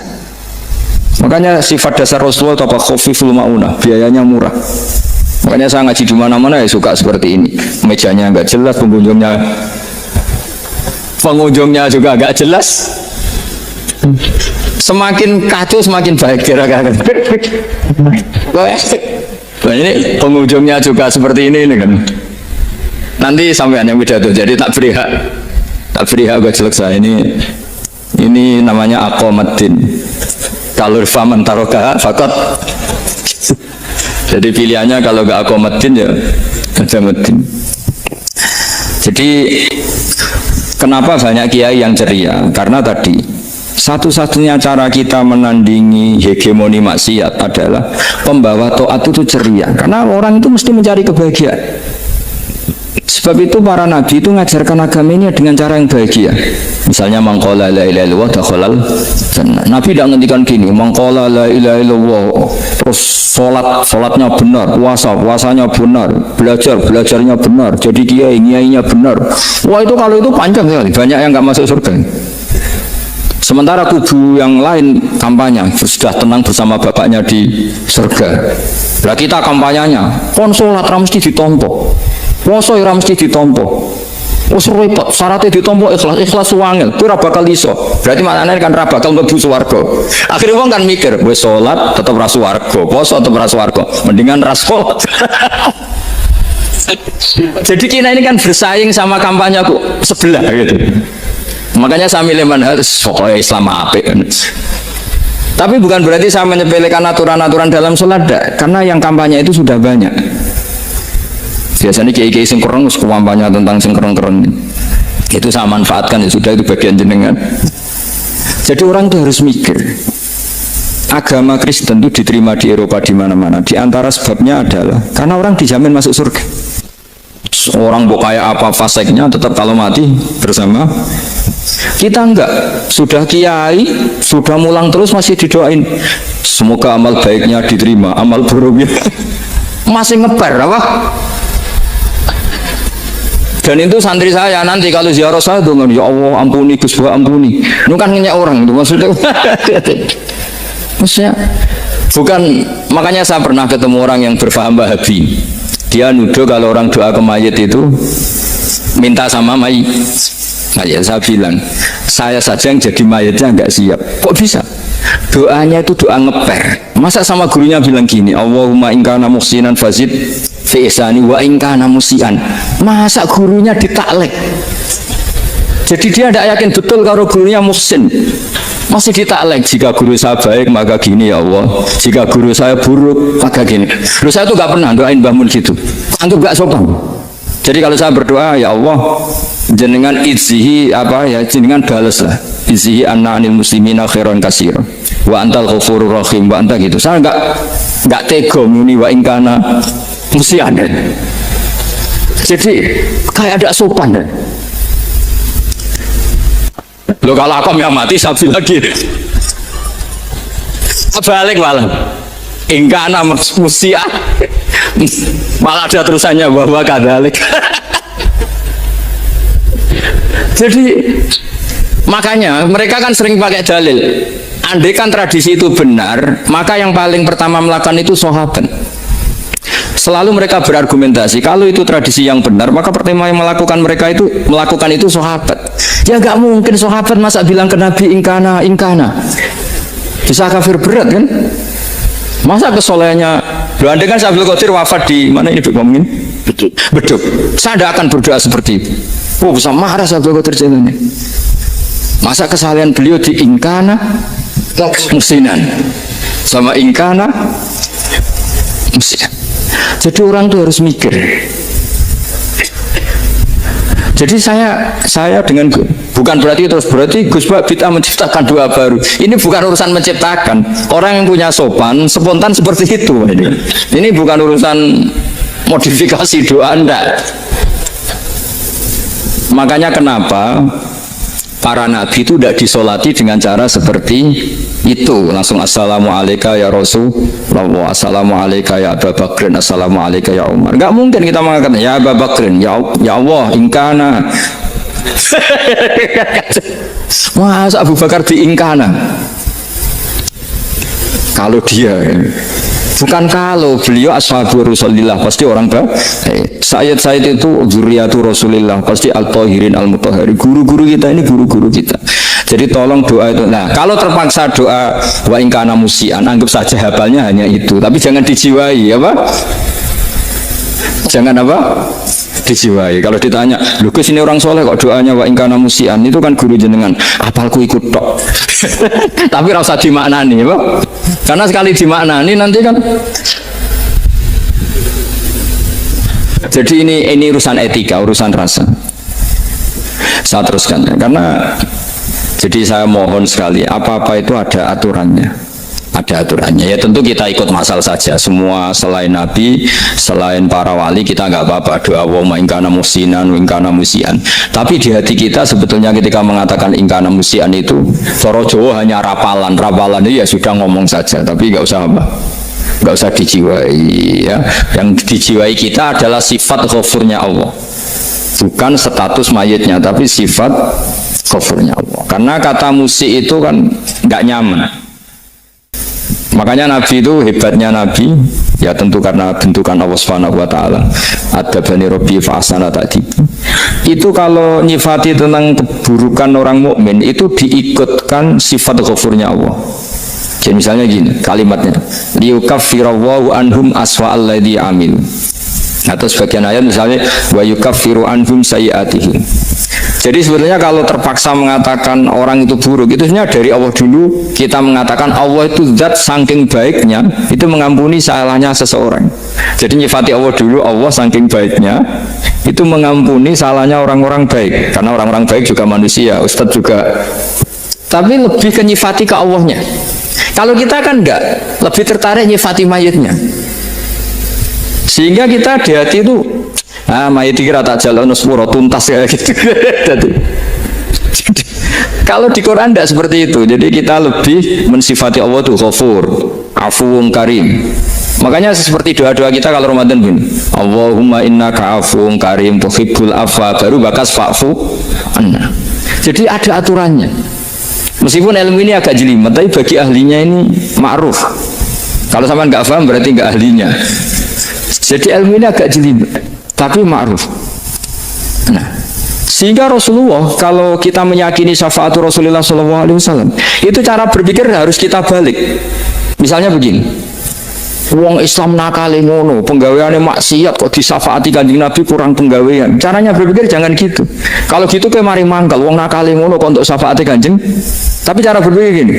Makanya sifat dasar Rasulullah itu apa? Khufiful ma'unah, biayanya murah. Makanya saya ngaji di mana-mana ya suka seperti ini. Mejanya nggak jelas, pengunjungnya juga nggak jelas. Semakin kacau semakin baik kira-kira. Ini pengunjungnya juga seperti ini kan. Nanti sampean yang pidato, jadi tak beri hak gue selesai. Ini namanya aqomaddin. Kalau faman taroka fakot. Jadi pilihannya kalau gak aqomaddin ya aqomaddin. Jadi kenapa banyak kiai yang ceria? Karena tadi satu-satunya cara kita menandingi hegemoni maksiat adalah pembawa taat itu ceria. Karena orang itu mesti mencari kebahagiaan. Sebab itu para nabi itu mengajarkan agama ini dengan cara yang bahagia. Misalnya mangqala la ilaha illallah dakhalal jannah. Nabi tidak ngendikan gini, mangqala la ilaha illallah terus salatnya benar, puasanya benar, belajarnya benar, jadi kiainya benar. Wah itu kalau itu panjang sekali, banyak yang nggak masuk surga. Sementara kubu yang lain kampanye sudah tenang bersama bapaknya di surga. Lah kita kampanyenya, kon salat ra mesti ditampa. Puasa ora mesti ditampa. Wis repot, syaratnya ditampa ikhlas wangel, kuwi ora bakal iso. Berarti maknane kan ora bakal mlebu swarga. Akhire wong kan mikir, wis salat tetep ra swarga, puasa tetep ra swarga, mendingan ra salat. Jadi kita ini kan bersaing sama kampanye aku sebelah gitu. Makanya saya milih manhaj pokoknya Islam apik. Tapi bukan berarti saya menyepelekan aturan-aturan dalam sholat, karena yang kampanye itu sudah banyak. Biasanya kiai-kiai sing kereng kampanye tentang sing kereng-kereng. Itu saya manfaatkan, ya sudah, itu bagian jenengan. Jadi orang itu harus mikir. Agama Kristen itu diterima di Eropa di mana-mana. Di antara sebabnya adalah karena orang dijamin masuk surga. Orang mau kayak apa faseknya tetap kalau mati bersama. Kita enggak, sudah kiai, sudah mulang terus masih didoain. Semoga amal baiknya diterima, amal buruknya masih ngebar apa? Dan itu santri saya nanti kalau ziarah saya dengan ya Allah ampuni Gus Ba ampuni. Itu kan ngenyek orang itu maksudnya. Maksudnya bukan, makanya saya pernah ketemu orang yang berfaham Wahabi. Dia nuduh kalau orang doa ke mayit itu minta sama mayit. Nah ya saya bilang, saya saja yang jadi mayitnya nggak siap. Kok bisa? Doanya itu doa ngeper. Masa sama gurunya bilang gini, Allahumma ingkana muhsinan fazid fi ihsani wa ingkana musian. Masa gurunya ditaklek? Jadi dia tidak yakin betul kalau gurunya muhsin. Masih ditaklek, jika guru saya baik maka gini ya Allah, jika guru saya buruk maka gini. Guru saya tuh nggak pernah doain Mbah Mun gitu, anggap nggak sopan. Jadi kalau saya berdoa ya Allah, jenengan izhi apa ya, jenengan balas lah, izhi anna anil muslimina khairan kasir wa antal ghafurur rahim wa anta gitu. Saya nggak tega muni wa ingkana musian. Jadi kayak ada sopan deh. Lo kalau aku yang mati sapi lagi balik malam ingkana musia malah ada terusannya bahwa kadalik. Jadi makanya mereka kan sering pakai dalil, andai kan tradisi itu benar maka yang paling pertama melakukan itu sahabat. Selalu mereka berargumentasi kalau itu tradisi yang benar maka pertama yang melakukan itu sahabat. Ya nggak mungkin sahabat masa bilang ke Nabi ingkana bisa kafir berat kan? Masa kesolehannya loh, andai kan Abdul Qadir wafat di mana ini ngomongin beduk, saya tidak akan berdoa seperti itu. Oh bisa marah Abdul Qadir ini. Masa kesalahan beliau di ingkana musinan sama ingkana musinan. Jadi orang tuh harus mikir. Jadi saya dengan bukan berarti Gus Ba bid'ah menciptakan doa baru. Ini bukan urusan menciptakan. Orang yang punya sopan spontan seperti itu. Ini bukan urusan modifikasi doa Anda. Makanya kenapa para nabi itu tidak disolati dengan cara seperti itu, langsung assalamualaikum ya Rasulullah, assalamualaikum ya Abu Bakrin, assalamualaikum ya Umar. Nggak mungkin kita mengatakan ya Abu Bakrin, ya Allah ingkana. Masa Abu Bakar di ingkana? Kalau dia bukan kalau beliau ashabu Rasulillah pasti orang Sayyid itu zuriyatu Rasulillah pasti al-tahirin al-mutahhari. Guru-guru kita ini guru-guru kita. Jadi tolong doa itu. Nah, kalau terpaksa doa wa ingkana musian, anggap saja hafalnya hanya itu. Tapi jangan dijiwai, apa? Jangan apa? Dijiwai. Kalau ditanya, "Loh, Gus ini orang soleh kok doanya wa ingkana musian?" Itu kan guru jenengan. Apalku ikut tok. Tapi rasa dimaknani, apa? Karena sekali dimaknani nanti kan. Jadi ini urusan etika, urusan rasa. Saya teruskan karena jadi saya mohon sekali apa-apa itu ada aturannya. ada aturannya. Ya tentu kita ikut masal saja. Semua selain Nabi, selain para wali kita nggak apa-apa doa wa ingkana musinan, ingkana musian. Tapi di hati kita sebetulnya ketika mengatakan ingkana musian itu, Soro Jawa hanya rapalan. Rapalan itu ya sudah ngomong saja, tapi nggak usah apa, nggak usah dijiwai. Ya, yang dijiwai kita adalah sifat ghafurnya Allah, bukan status mayitnya, tapi sifat ghafurnya Allah. Karena kata musi itu kan nggak nyaman. Makanya Nabi itu hebatnya Nabi, ya tentu karena bentukan Allah Subhanahu wa taala. Adabani Rabbi fa ahsana ta'dib. Itu kalau nyifati tentang keburukan orang mukmin itu diikutkan sifat ghafurnya Allah. Jadi misalnya gini kalimatnya, liyukaffirallahu anhum aswa alladzi amil. Atau sebagian ayat misalnya wa yukaffiru anhum sayiatihim. Jadi sebenarnya kalau terpaksa mengatakan orang itu buruk, itu sebenarnya dari Allah dulu kita mengatakan Allah itu zat saking baiknya itu mengampuni salahnya seseorang. Jadi nyifati Allah dulu, Allah saking baiknya itu mengampuni salahnya orang-orang baik, karena orang-orang baik juga manusia, Ustadz juga. Tapi lebih ke nyifati ke Allahnya. Kalau kita kan enggak, lebih tertarik nyifati mayitnya. Sehingga kita di hati itu mayit dikira tak jalan sepuro tuntas kayak gitu. Kalau di Quran tidak seperti itu. Jadi kita lebih mensifati Allah itu Ghafur, Afuwun Karim. Makanya seperti doa-doa kita kalau Ramadan begini, Allahumma innaka afuwun karim tuhibbul afwa, baru bakas fa'fu anna. Jadi ada aturannya. Meskipun ilmu ini agak jelimet, tapi bagi ahlinya ini ma'ruf. Kalau sama nggak paham berarti nggak ahlinya. Jadi ilmu ini agak jelimet, tapi ma'ruf. Nah, sehingga Rasulullah kalau kita meyakini syafaat Rasulullah SAW, itu cara berpikir harus kita balik. Misalnya begini, wong Islam nakale ngono, penggaweane maksiat kok disafaati Kanjeng Nabi kurang penggawean. Caranya berpikir jangan gitu. Kalau gitu kayak mari mangkal, wong nakale ngono kok untuk syafaati Kanjeng. Tapi cara berpikir gini,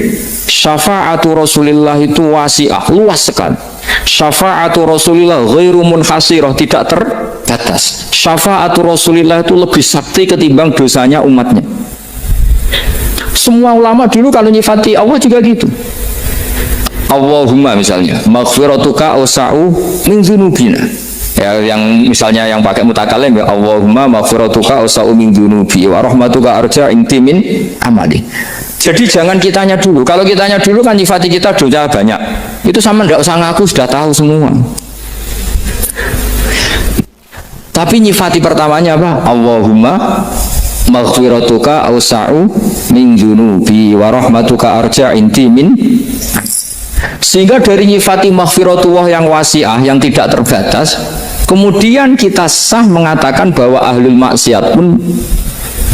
syafaatu Rasulillah itu wasi'ah, luas sekali. Syafaatu Rasulillah ghairu munhasirah, tidak terbatas. Syafaatu Rasulillah itu lebih sakti ketimbang dosanya umatnya. Semua ulama dulu kalau nyifati Allah juga gitu. Allahumma misalnya maghfiratuka awsa'u min dzunubina. Ya, yang misalnya yang pakai mutakalim ya Allahumma maghfiratuka awsa'u min dzunubi wa rahmatuka arja inti min amali. Jadi jangan kitanya dulu. Kalau kitanya dulu kan nyifati kita dosa banyak. Itu sama ndak usah ngaku sudah tahu semua. Tapi nyifati pertamanya apa? Allahumma maghfiratuka awsa'u min dzunubi wa rahmatuka arja inti min. Sehingga dari nyifati maghfiratullah yang wasi'ah, yang tidak terbatas, kemudian kita sah mengatakan bahwa ahlul maksiat pun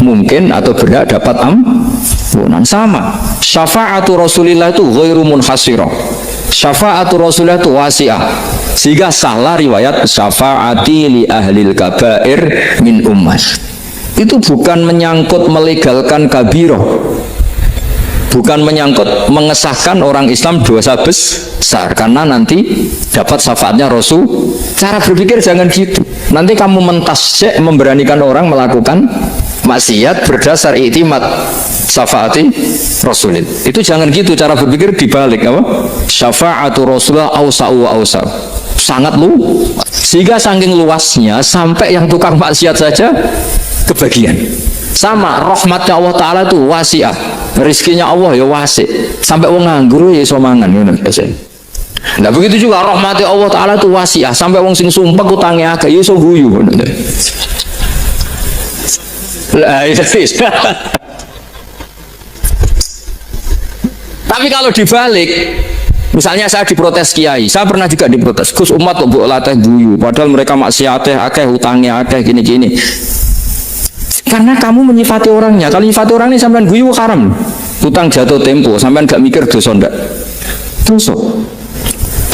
mungkin atau berhak dapat ampunan. Sama syafaatu Rasulillah itu ghairu munhasirah, syafaatu Rasulillah itu wasi'ah, sehingga salah riwayat syafaati li ahlil kabair min ummah. Itu bukan menyangkut melegalkan kabiroh, bukan menyangkut mengesahkan orang Islam dosa besar, karena nanti dapat syafaatnya Rasul. Cara berpikir jangan gitu. Nanti kamu mentasjek, memberanikan orang melakukan maksiat berdasar iktimat syafaati Rasulil. Itu jangan gitu cara berpikir, dibalik apa? Syafaatu Rasulullah awsa'u wa awsa'u. Sangat luas. Sehingga saking luasnya sampai yang tukang maksiat saja kebagian. Sama rahmatnya Allah Ta'ala itu wasi'ah, rizkinya Allah ya wasi', sampai wong nganggur ya iso mangan. Nah begitu juga rahmatnya Allah Ta'ala itu wasi'ah, sampai wong sing sumpah utangnya agak ya iso guyu. Tapi kalau dibalik, misalnya saya diprotes kiai, saya pernah juga diprotes, Gus umat kok mbok latih guyu, padahal mereka maksiate akeh, utangnya akeh, gini-gini. Karena kamu menyifati orangnya. Kalau menyifati orang ini sampean guyu haram. Utang jatuh tempo, sampean gak mikir dosa ndak? Dosa.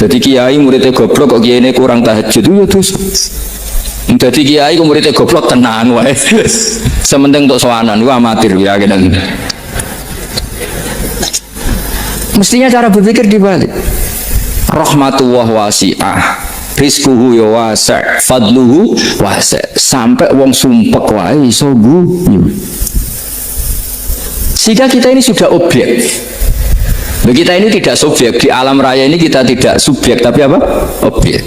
Jadi kiai muridnya goblok kok kiai ini kurang tahajud itu dosa. Jadi kiai kok muridnya goblok tenang wae. Sementing untuk sowanan gua amatir ya gitu. Mestinya cara berpikir dibalik. Rahmatullah wasi'ah, rizkuhu ya wasa', fadluhu wasa', sampai wong sumpek wae iso guyu. Sehingga kita ini sudah objek. Kita ini tidak subjek di alam raya ini, kita tidak subjek tapi apa? Objek.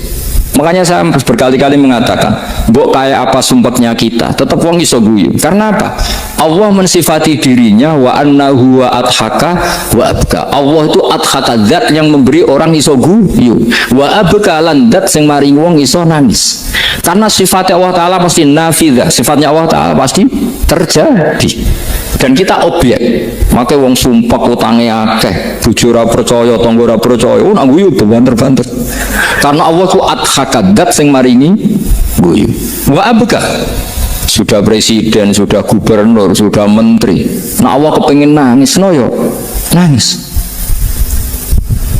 Makanya saya berkali-kali mengatakan, mbok kayak apa sumpeknya kita, tetap wong iso guyu. Karena apa? Allah mensifati dirinya wa annahu wa adhaka wa abka. Allah itu adhaka, zat yang memberi orang iso guyu. Wa abka lan zat sing maring wong iso nangis. Karena sifatnya Allah Ta'ala pasti nafidah, sifatnya Allah Ta'ala pasti terjadi. Dan kita objek. Makanya wong sumpah utangnya akeh, bojo ora percaya, tangga ora percaya, nak guyu banter-banter. Karena Allah ku adhakadat sing maringi guyu. Wa abka. Sudah presiden, sudah gubernur, sudah menteri. Nah Allah kepengin nangis, no yo nangis.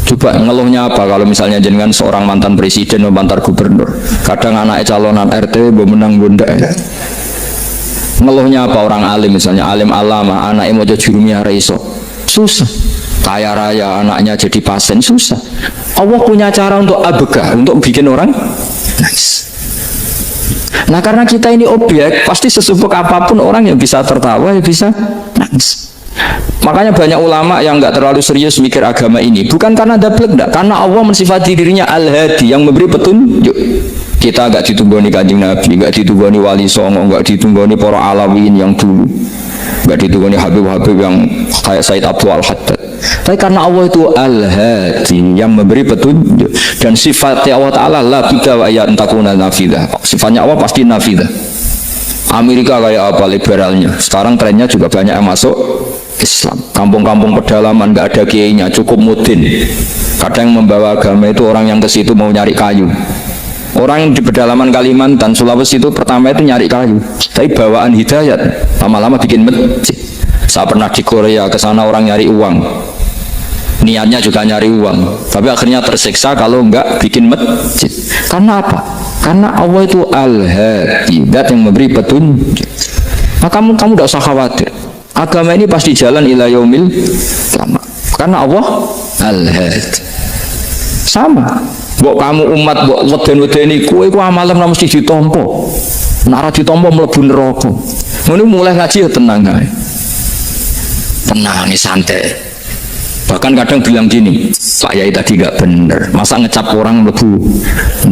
Coba ngeluhnya apa kalau misalnya jenengan seorang mantan presiden atau mantan gubernur, kadang anaknya calonan RT menang bunda. Ngeluhnya apa orang alim, misalnya alim alama, anaknya mau jadi jurumiyah reiso, susah. Kaya raya anaknya jadi pasien, susah. Allah punya cara untuk abega, untuk bikin orang nangis. Nah karena kita ini objek, pasti sesubuk apapun orang yang bisa tertawa, yang bisa nangis. Makanya banyak ulama yang nggak terlalu serius mikir agama ini, bukan karena dablek, enggak, karena Allah mensifati dirinya Al-Hadi, yang memberi petunjuk. Kita nggak ditunggoni Kanjeng Nabi, nggak ditunggoni Wali Songo, nggak ditunggoni para alawin yang dulu, nggak ditunggoni Habib-Habib yang kayak Said Abdul Al-Haddad. Tapi karena Allah itu Al-Hadi, yang memberi petunjuk, dan sifatnya Allah Ta'ala la bida wa ya entakuna nafidah. Sifatnya Allah pasti nafidah. Amerika kayak apa liberalnya, sekarang trennya juga banyak yang masuk Islam. Kampung-kampung pedalaman nggak ada kiainya, cukup mudin. Kadang yang membawa agama itu orang yang ke situ mau nyari kayu. Orang yang di pedalaman Kalimantan, Sulawesi itu pertama itu nyari kayu, tapi bawaan hidayat, lama-lama bikin masjid. Saya pernah di Korea, ke sana orang nyari uang, niatnya juga nyari uang, tapi akhirnya tersiksa kalau enggak bikin masjid. Karena apa? Karena Allah itu Al-Hadi, zat yang memberi petunjuk. Nah, kamu tidak usah khawatir. Agama ini pasti jalan ila yaumil qiyamah. Karena Allah Al-Hadi. Sama. Mbok kamu umat mbok weden-wedeni kowe iku amalan ora mesti ditampa. Nek ora ditampa mlebu neraka. Ngono mulai ngaji ya tenang ae. Tenang, santai. Bahkan kadang bilang gini, Pak Yai tadi gak bener, masa ngecap orang mlebu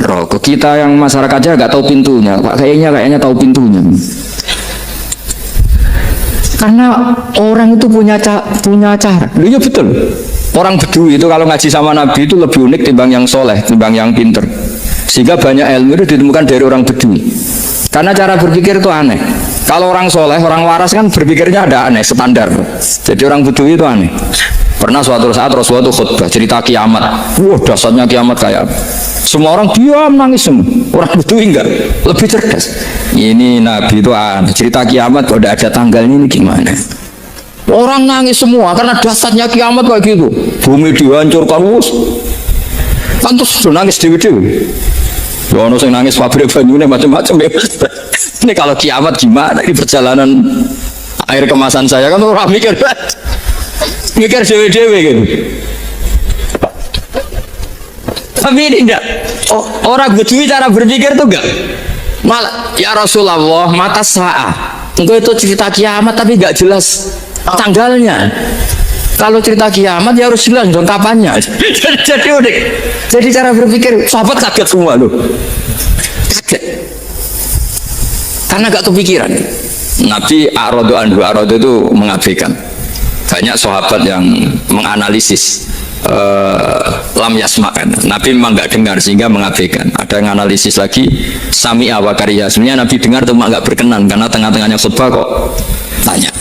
neraka. Kita yang masyarakat aja gak tahu pintunya. Pak kayaknya tahu pintunya. Karena orang itu punya cara. Iya betul. Orang Bedui itu kalau ngaji sama Nabi itu lebih unik timbang yang soleh, timbang yang pinter. Sehingga banyak ilmu itu ditemukan dari orang Bedui. Karena cara berpikir itu aneh. Kalau orang soleh, orang waras kan berpikirnya ada aneh, standar. Jadi orang Bedui itu aneh. Pernah suatu saat Rasulullah itu khutbah cerita kiamat. Wah, dasarnya kiamat kayak apa? Semua orang diam nangis semua. Orang Bedui enggak, lebih cerdas. Ini Nabi itu aneh. Cerita kiamat kalau ada tanggalnya ini gimana? Orang nangis semua karena dasarnya kiamat kayak gitu. Bumi dihancurkan, kan terus nangis dewi-dewi. Ya ono sing nangis pabrik banyune macam-macam ya. Ini kalau kiamat gimana? Ini perjalanan air kemasan saya kan orang mikir dewi-dewi gitu. Tapi ini enggak. Orang Bedui cara berpikir tuh enggak. Malah ya Rasulullah mata saat. Engkau itu cerita kiamat tapi enggak jelas tanggalnya. Kalau cerita kiamat ya harus jelas dong kapannya. Jadi unik. Jadi cara berpikir sahabat kaget semua loh. Kaget. Karena gak kepikiran. Nabi A'radu itu mengabaikan. Banyak sahabat yang menganalisis lam yasmakan. Nabi memang gak dengar sehingga mengabaikan. Ada yang analisis lagi sami'a wa kariya. Sebenarnya Nabi dengar cuma gak berkenan karena tengah-tengahnya khutbah kok tanya.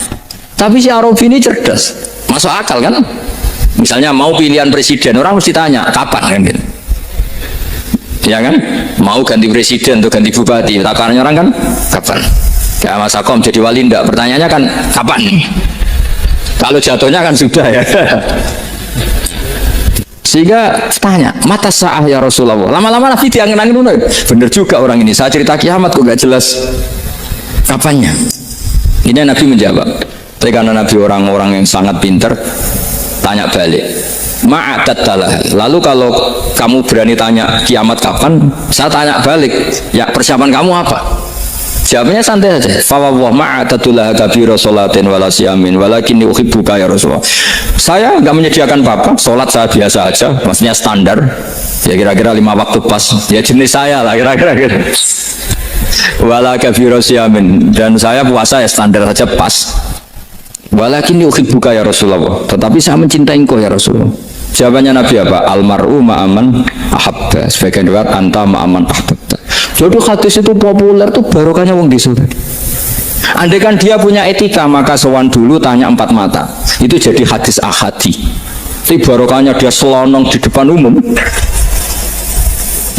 Tapi si Arabi ini cerdas, masuk akal kan? Misalnya mau pilihan presiden, orang mesti tanya kapan kan? Gitu. Ya kan? Mau ganti presiden atau ganti bupati, takarannya orang kan kapan? Kayak Mas Akom jadi wali ndak? Pertanyaannya kan kapan? Kalau jatuhnya kan sudah ya. Sehingga tanya mata sa'ah ya Rasulullah. Lama-lama Nabi diangin-angin, bener juga orang ini. Saya cerita kiamat kok gak jelas kapannya. Ini Nabi menjawab. Tapi karena Nabi orang-orang yang sangat pinter, tanya balik. Ma'adat. Lalu kalau kamu berani tanya kiamat kapan, saya tanya balik. Ya persiapan kamu apa? Jawabnya santai saja. Fa wa ma'atatulah kabira salatin wala siyamin walakinni uhibbuka ya Rasulullah. Saya enggak menyediakan apa-apa, salat saya biasa aja, maksudnya standar. Ya kira-kira 5 waktu pas. Ya jenis saya lah kira-kira. Wala kabira siyamin, dan saya puasa ya standar saja pas. Walakinni uhibbuka ya Rasulullah. Tetapi saya mencintai engkau ya Rasulullah. Jawabannya Nabi apa? Almar'u ma'aman ahabba. Sebagian riwayat anta ma'aman ahabba. Jadi hadis itu populer tuh barokahnya wong desa. Andai kan dia punya etika maka sowan dulu tanya 4 mata. Itu jadi hadis ahadi. Tapi barokahnya dia selonong di depan umum.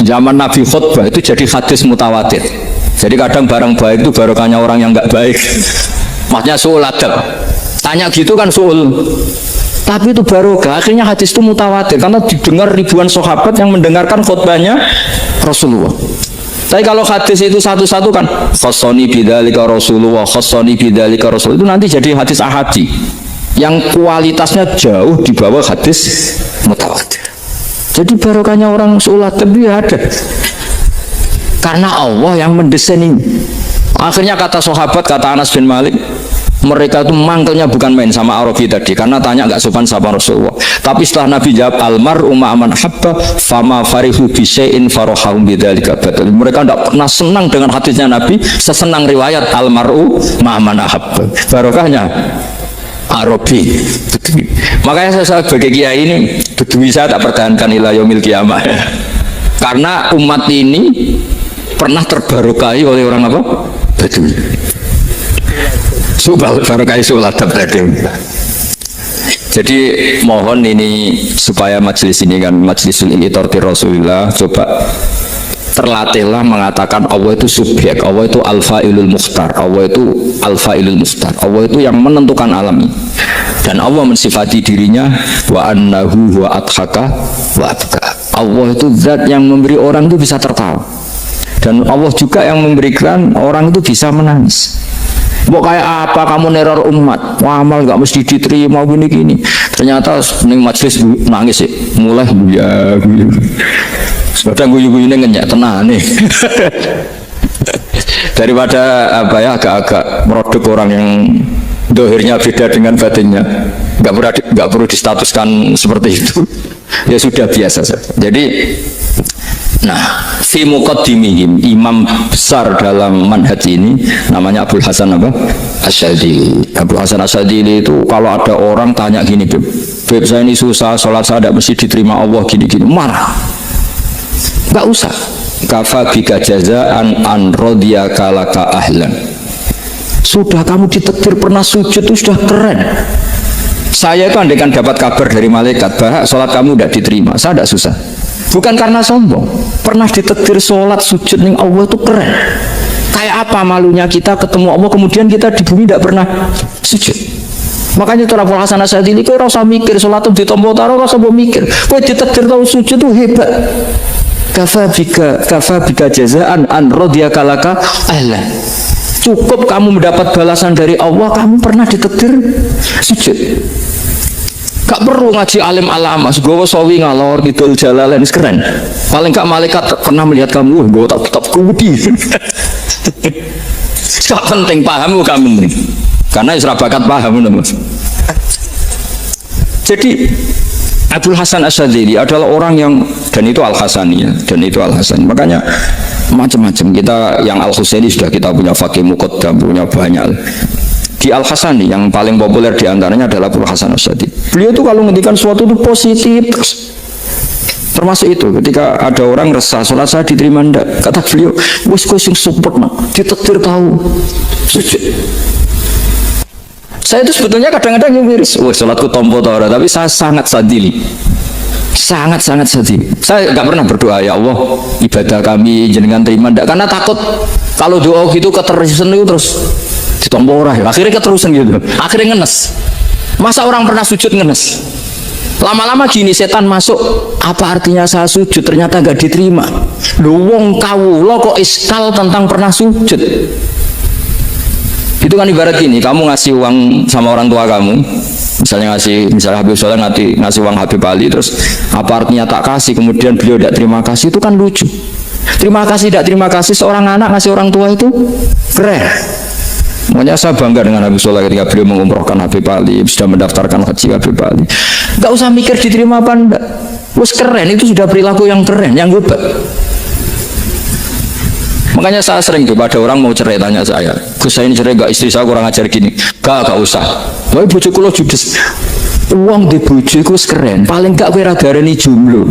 Zaman Nabi khutbah itu jadi hadis mutawatir. Jadi kadang barang baik itu barokahnya orang yang enggak baik. Maksudnya suul adab. Tanya gitu kan suul. Tapi itu barokah. Akhirnya hadis itu mutawatir karena didengar ribuan sahabat yang mendengarkan khutbahnya Rasulullah. Tapi kalau hadis itu satu-satu kan khassani bidzalika Rasulullah, khassani bidzalika Rasul, itu nanti jadi hadis ahadi yang kualitasnya jauh di bawah hadis mutawatir. Jadi barokahnya orang sulat tapi ada karena Allah yang mendesain ini. Akhirnya kata sahabat, kata Anas bin Malik, mereka itu mangkelnya bukan main sama Arabi tadi karena tanya nggak sopan sama Rasulullah. Tapi setelah Nabi jawab almar'u ma'aman habba fama farihu bi syai'in farahum bidzalika badal. Mereka tidak pernah senang dengan hadisnya Nabi sesenang riwayat almar'u ma'aman habba. Barokahnya Arabi. Makanya saya sebagai kiai ini Bedui saya tak pertahankan ila yaumil qiyamah. Karena umat ini pernah terbarokahi oleh orang apa? Bedui. Subal barokai sulat tadi. Jadi mohon ini supaya majelis ini kan majlisul itorti Rasulullah, coba terlatihlah mengatakan Allah itu subjek, Allah itu al-fa'ilul mukhtar, Allah itu al-fa'ilul mukhtar, Allah itu yang menentukan alam ini. Dan Allah mensifati dirinya wa annahu wa adhaka wa abka. Allah itu zat yang memberi orang itu bisa tertawa. Dan Allah juga yang memberikan orang itu bisa menangis. Mau kayak apa kamu neror umat, amal nggak mesti diterima gini-gini. Ternyata ning majelis nangis ya, mulai ya. Kadang guyu-guyu ini ngenyak tenang nih. Daripada apa ya agak-agak produk orang yang dohirnya beda dengan batinnya, nggak perlu distatuskan seperti itu. Ya sudah biasa saja. Jadi nah, fi muqaddimihim, imam besar dalam manhaj ini namanya Abul Hasan apa? Asyadzili. Abul Hasan Asyadzili itu kalau ada orang tanya gini, Beb saya ini susah, sholat saya tidak mesti diterima Allah gini-gini, marah. Enggak usah. Kafa bika jazaan an radiyaka laka ahlan. Sudah kamu ditakdir pernah sujud itu sudah keren. Saya itu andaikan dapat kabar dari malaikat bahwa sholat kamu tidak diterima, saya tidak susah. Bukan karena sombong, pernah ditakdir sholat sujud ning Allah itu keren. Kayak apa malunya kita ketemu Allah kemudian kita di bumi tidak pernah sujud. Makanya itu Abul Hasan Asyadzili kau rasa mikir sholat itu ditompo taruh rasa mau mikir. Kau ditakdir tahu sujud itu hebat. Kafa bika jazaan an radiyaka laka ahlan. Cukup kamu mendapat balasan dari Allah, kamu pernah ditakdir sujud. Gak perlu ngaji alim alama, gue sawi ngalor gitu jalalan keren. Paling gak malaikat pernah melihat kamu, gue tetap kudi. Gak penting paham kamu nih, karena isra bakat paham mas. Jadi Abul Hasan Asyadzili adalah orang yang, dan itu Al Hasani ya, dan itu Al Hasani. Makanya macam-macam kita yang Al Husaini sudah kita punya Faqih Muqaddam, punya banyak. Di Al Hasani yang paling populer diantaranya adalah Abul Hasan Asyadzili. Beliau itu kalau ngendikan sesuatu itu positif terus. Termasuk itu ketika ada orang resah sholat saya diterima ndak, kata beliau wis kowe sing support nak ditakdir tahu sujud. Saya itu sebetulnya kadang-kadang miris, wah sholatku tompo tora, tapi saya sangat sadili, sangat sadili. Saya nggak pernah berdoa ya Allah ibadah kami jenengan terima ndak, karena takut kalau doa gitu keterusan itu terus ditompo ora, akhirnya keterusan gitu, akhirnya ngenes. Masa orang pernah sujud ngenes? Lama-lama gini setan masuk, apa artinya saya sujud ternyata nggak diterima. Lu wong kawula kok iskal tentang pernah sujud. Itu kan ibarat gini, kamu ngasih uang sama orang tua kamu, misalnya Habib Soleh ngasih uang Habib Ali, terus apa artinya tak kasih, kemudian beliau tidak terima kasih, itu kan lucu. Terima kasih tidak terima kasih, seorang anak ngasih orang tua itu keren. Makanya saya bangga dengan Habib Soleh ketika beliau mengumrohkan Habib Ali, sudah mendaftarkan haji Habib Ali. Gak usah mikir diterima apa enggak. Wes keren, itu sudah perilaku yang keren, yang hebat. Makanya saya sering tuh, ada orang mau cerai tanya saya, Gus saya ini cerai gak, istri saya kurang ajar gini. Gak usah. Tapi bojo kula judes. Uang di bojo itu keren, paling gak kowe ra darani jomblo.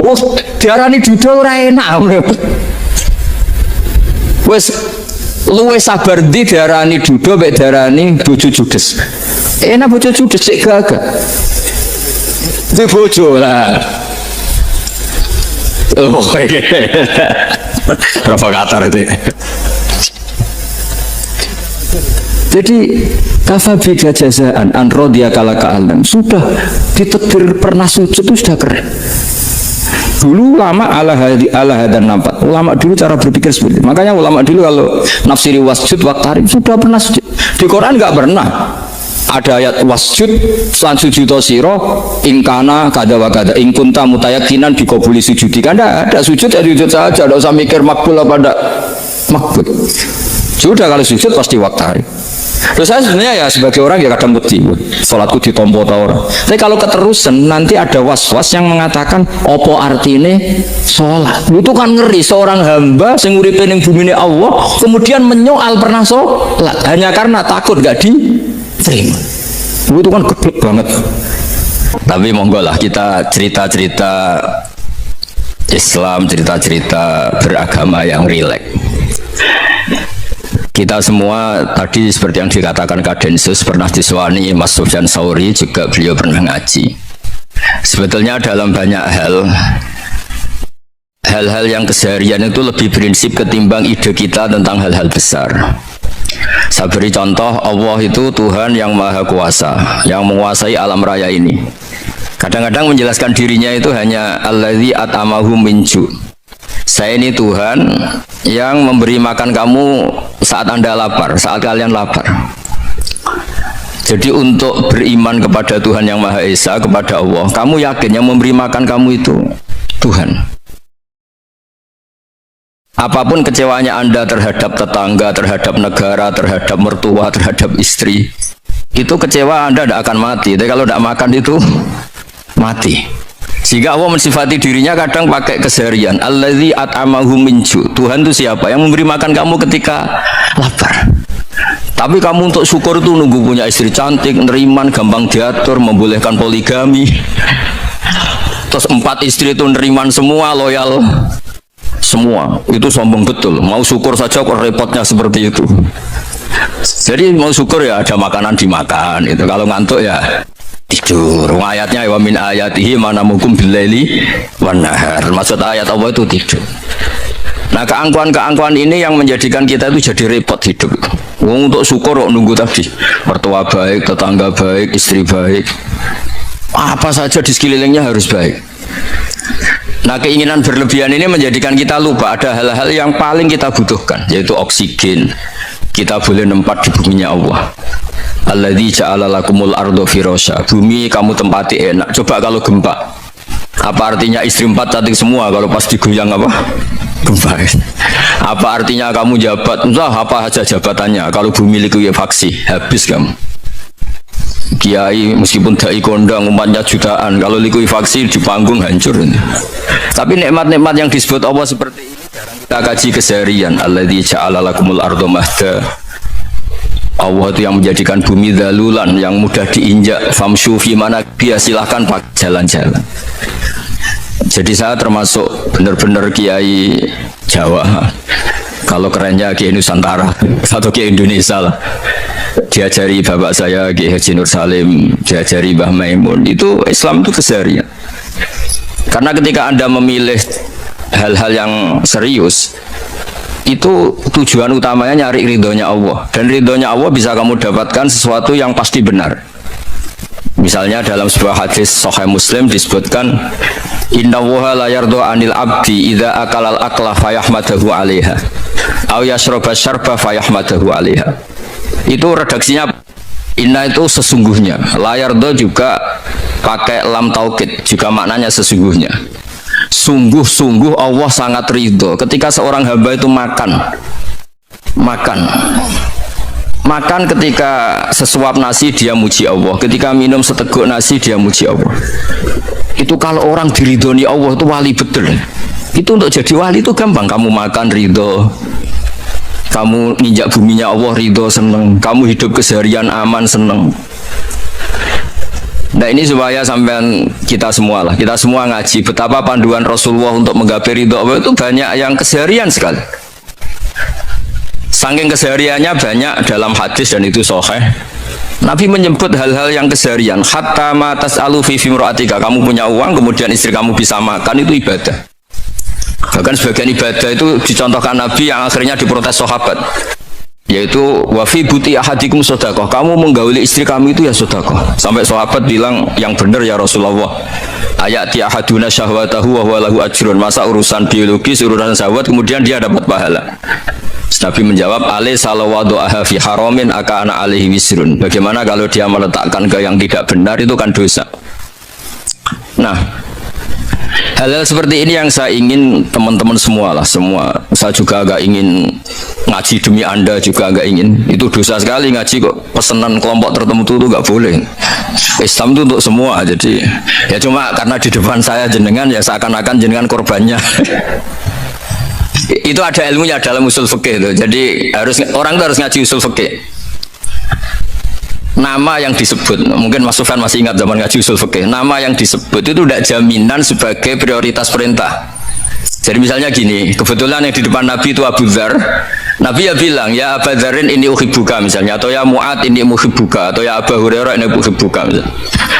Oh, diarani duda ora enak. Wes luwe sabar ndi diarani duda mek diarani bojo judes. Enak bojo judes sik gagah. Di bojo lah. Oh, provokator itu. Jadi kafabika jazaan an rodiya kalaka alam, sudah ditetir pernah sujud itu sudah keren. Dulu ulama ala hadan nampak. Ulama dulu cara berpikir seperti itu. Makanya ulama dulu kalau nafsiri wasjud waqtarib sudah pernah sujud. Di Quran enggak pernah ada ayat wasjud lan sujudo siro ingkana kada wa kada ingkunta mutayakinan bikobuli sujudi. Kan ada sujud ya sujud saja, tidak usah mikir makbul apa tidak makbul. Sudah kalau sujud pasti waqtarib. Terus saya sebenarnya ya sebagai orang ya kadang bukti sholatku ditompo tau orang. Tapi kalau keterusan nanti ada was-was yang mengatakan opo artine sholat. Itu kan ngeri, seorang hamba sing uripe ning bumine Allah kemudian menyoal pernah sholat hanya karena takut gak diterima. Itu kan gede banget. Tapi monggo lah kita cerita-cerita Islam, cerita-cerita beragama yang rileks. Kita semua tadi seperti yang dikatakan Kadensus pernah diswani Mas Sufyan Sauri, juga beliau pernah ngaji. Sebetulnya dalam banyak hal-hal yang keseharian itu lebih prinsip ketimbang ide kita tentang hal-hal besar. Saya beri contoh, Allah itu Tuhan yang maha kuasa, yang menguasai alam raya ini. Kadang-kadang menjelaskan dirinya itu hanya alladzi at'amahum min ju'. Saya ini Tuhan yang memberi makan kamu saat Anda lapar, saat kalian lapar. Jadi untuk beriman kepada Tuhan yang Maha Esa, kepada Allah, kamu yakin yang memberi makan kamu itu Tuhan. Apapun kecewanya Anda terhadap tetangga, terhadap negara, terhadap mertua, terhadap istri, itu kecewa Anda tidak akan mati. Tapi kalau tidak makan itu mati. Sehingga Allah mensifati dirinya kadang pakai keseharian. Alladzi at'amahum min ju'. Tuhan itu siapa? Yang memberi makan kamu ketika lapar. Tapi kamu untuk syukur itu nunggu punya istri cantik, neriman, gampang diatur, membolehkan poligami. Terus 4 istri itu neriman semua, loyal semua. Itu sombong betul. Mau syukur saja kok repotnya seperti itu. Jadi mau syukur ya ada makanan dimakan. Itu kalau ngantuk ya tidur. Ayatnya wa min ayatihi manamukum billaili wan nahar. Maksud ayat Allah itu tidur. Nah, keangkuhan-keangkuhan ini yang menjadikan kita itu jadi repot hidup. Untuk syukur kok nunggu tadi. Mertua baik, tetangga baik, istri baik. Apa saja di sekelilingnya harus baik. Nah, keinginan berlebihan ini menjadikan kita lupa ada hal-hal yang paling kita butuhkan, yaitu oksigen. Kita boleh nempat di buminya Allah. Alladzi ja'ala lakumul ardo firasya. Bumi kamu tempati enak. Coba kalau gempa. Apa artinya istri 4 cantik semua kalau pas digoyang apa? Gempa. Apa artinya kamu jabat? Entah apa aja jabatannya. Kalau bumi likuifaksi, habis kamu. Kiai meskipun dai kondang umatnya jutaan, kalau likuifaksi di panggung hancur. Tapi nikmat-nikmat yang disebut Allah seperti ini jarang kita kaji keseharian. Alladzi ja'ala lakumul ardo mahda. Allah itu yang menjadikan bumi dalulan yang mudah diinjak. Famshu fi mana biya, silahkan pakai jalan-jalan. Jadi saya termasuk benar-benar kiai Jawa. Kalau kerennya kiai Nusantara atau kiai Indonesia lah. Diajari bapak saya Kiai Haji Nur Salim, diajari Mbah Maimun. Itu Islam itu keseharian. Karena ketika Anda memilih hal-hal yang serius, itu tujuan utamanya nyari ridhonya Allah, dan ridhonya Allah bisa kamu dapatkan sesuatu yang pasti benar. Misalnya dalam sebuah hadis Sahih Muslim disebutkan, Inna woha la yardo anil abdi idza akalal akla fayahmadahu alaiha aw yashroba syarba fayahmadahu alaiha. Itu redaksinya, inna itu sesungguhnya, la yardo juga pakai lam taukid juga maknanya sesungguhnya. Sungguh-sungguh Allah sangat ridho ketika seorang hamba itu makan ketika sesuap nasi dia muji Allah, ketika minum seteguk nasi dia muji Allah. Itu kalau orang diridhoni Allah itu wali betul. Itu untuk jadi wali itu gampang, kamu makan ridho, kamu ninjak buminya Allah ridho seneng, kamu hidup keseharian aman seneng. Nah ini supaya sampean kita semua ngaji betapa panduan Rasulullah untuk menggapai ridho Allah itu banyak yang keseharian sekali. Saking kesehariannya banyak dalam hadis dan itu sahih. Nabi menyebut hal-hal yang keseharian. Hatta ma tas'alu fi fimra'atika, kamu punya uang kemudian istri kamu bisa makan, itu ibadah. Bahkan sebagian ibadah itu dicontohkan Nabi yang akhirnya diprotes sahabat, yaitu wa fi buti ahadikum sedekah, kamu menggauli istri kamu itu ya sedekah. Sampai sahabat bilang, yang benar ya Rasulullah, ayati ahaduna syahwatahu wa huwa lahu ajrun, masa urusan biologis, urusan syahwat kemudian dia dapat pahala. Nabi menjawab, alai salawadu'aha fi haramin aka'ana alaihi wisrun, bagaimana kalau dia meletakkan ke yang tidak benar, itu kan dosa. Nah, hal-hal seperti ini yang saya ingin teman-teman semua, saya juga agak ingin ngaji demi Anda, juga agak ingin. Itu dosa sekali ngaji kok pesanan kelompok tertentu itu gak boleh. Islam itu untuk semua, jadi ya cuma karena di depan saya jenengan ya seakan-akan jenengan korbannya. Itu ada ilmunya dalam usul fikih itu. Jadi orang itu harus ngaji usul fikih. Nama yang disebut, mungkin Mas Sufyan masih ingat zaman ngaji usul fikih, nama yang disebut itu tidak jaminan sebagai prioritas perintah. Jadi misalnya gini, kebetulan yang di depan Nabi itu Abu Dzar, Nabi ya bilang, ya Abu Dzarin ini uhibbuka misalnya, atau ya Mu'ad ini uhibbuka, atau ya Abu Hurairah ini uhibbuka misalnya.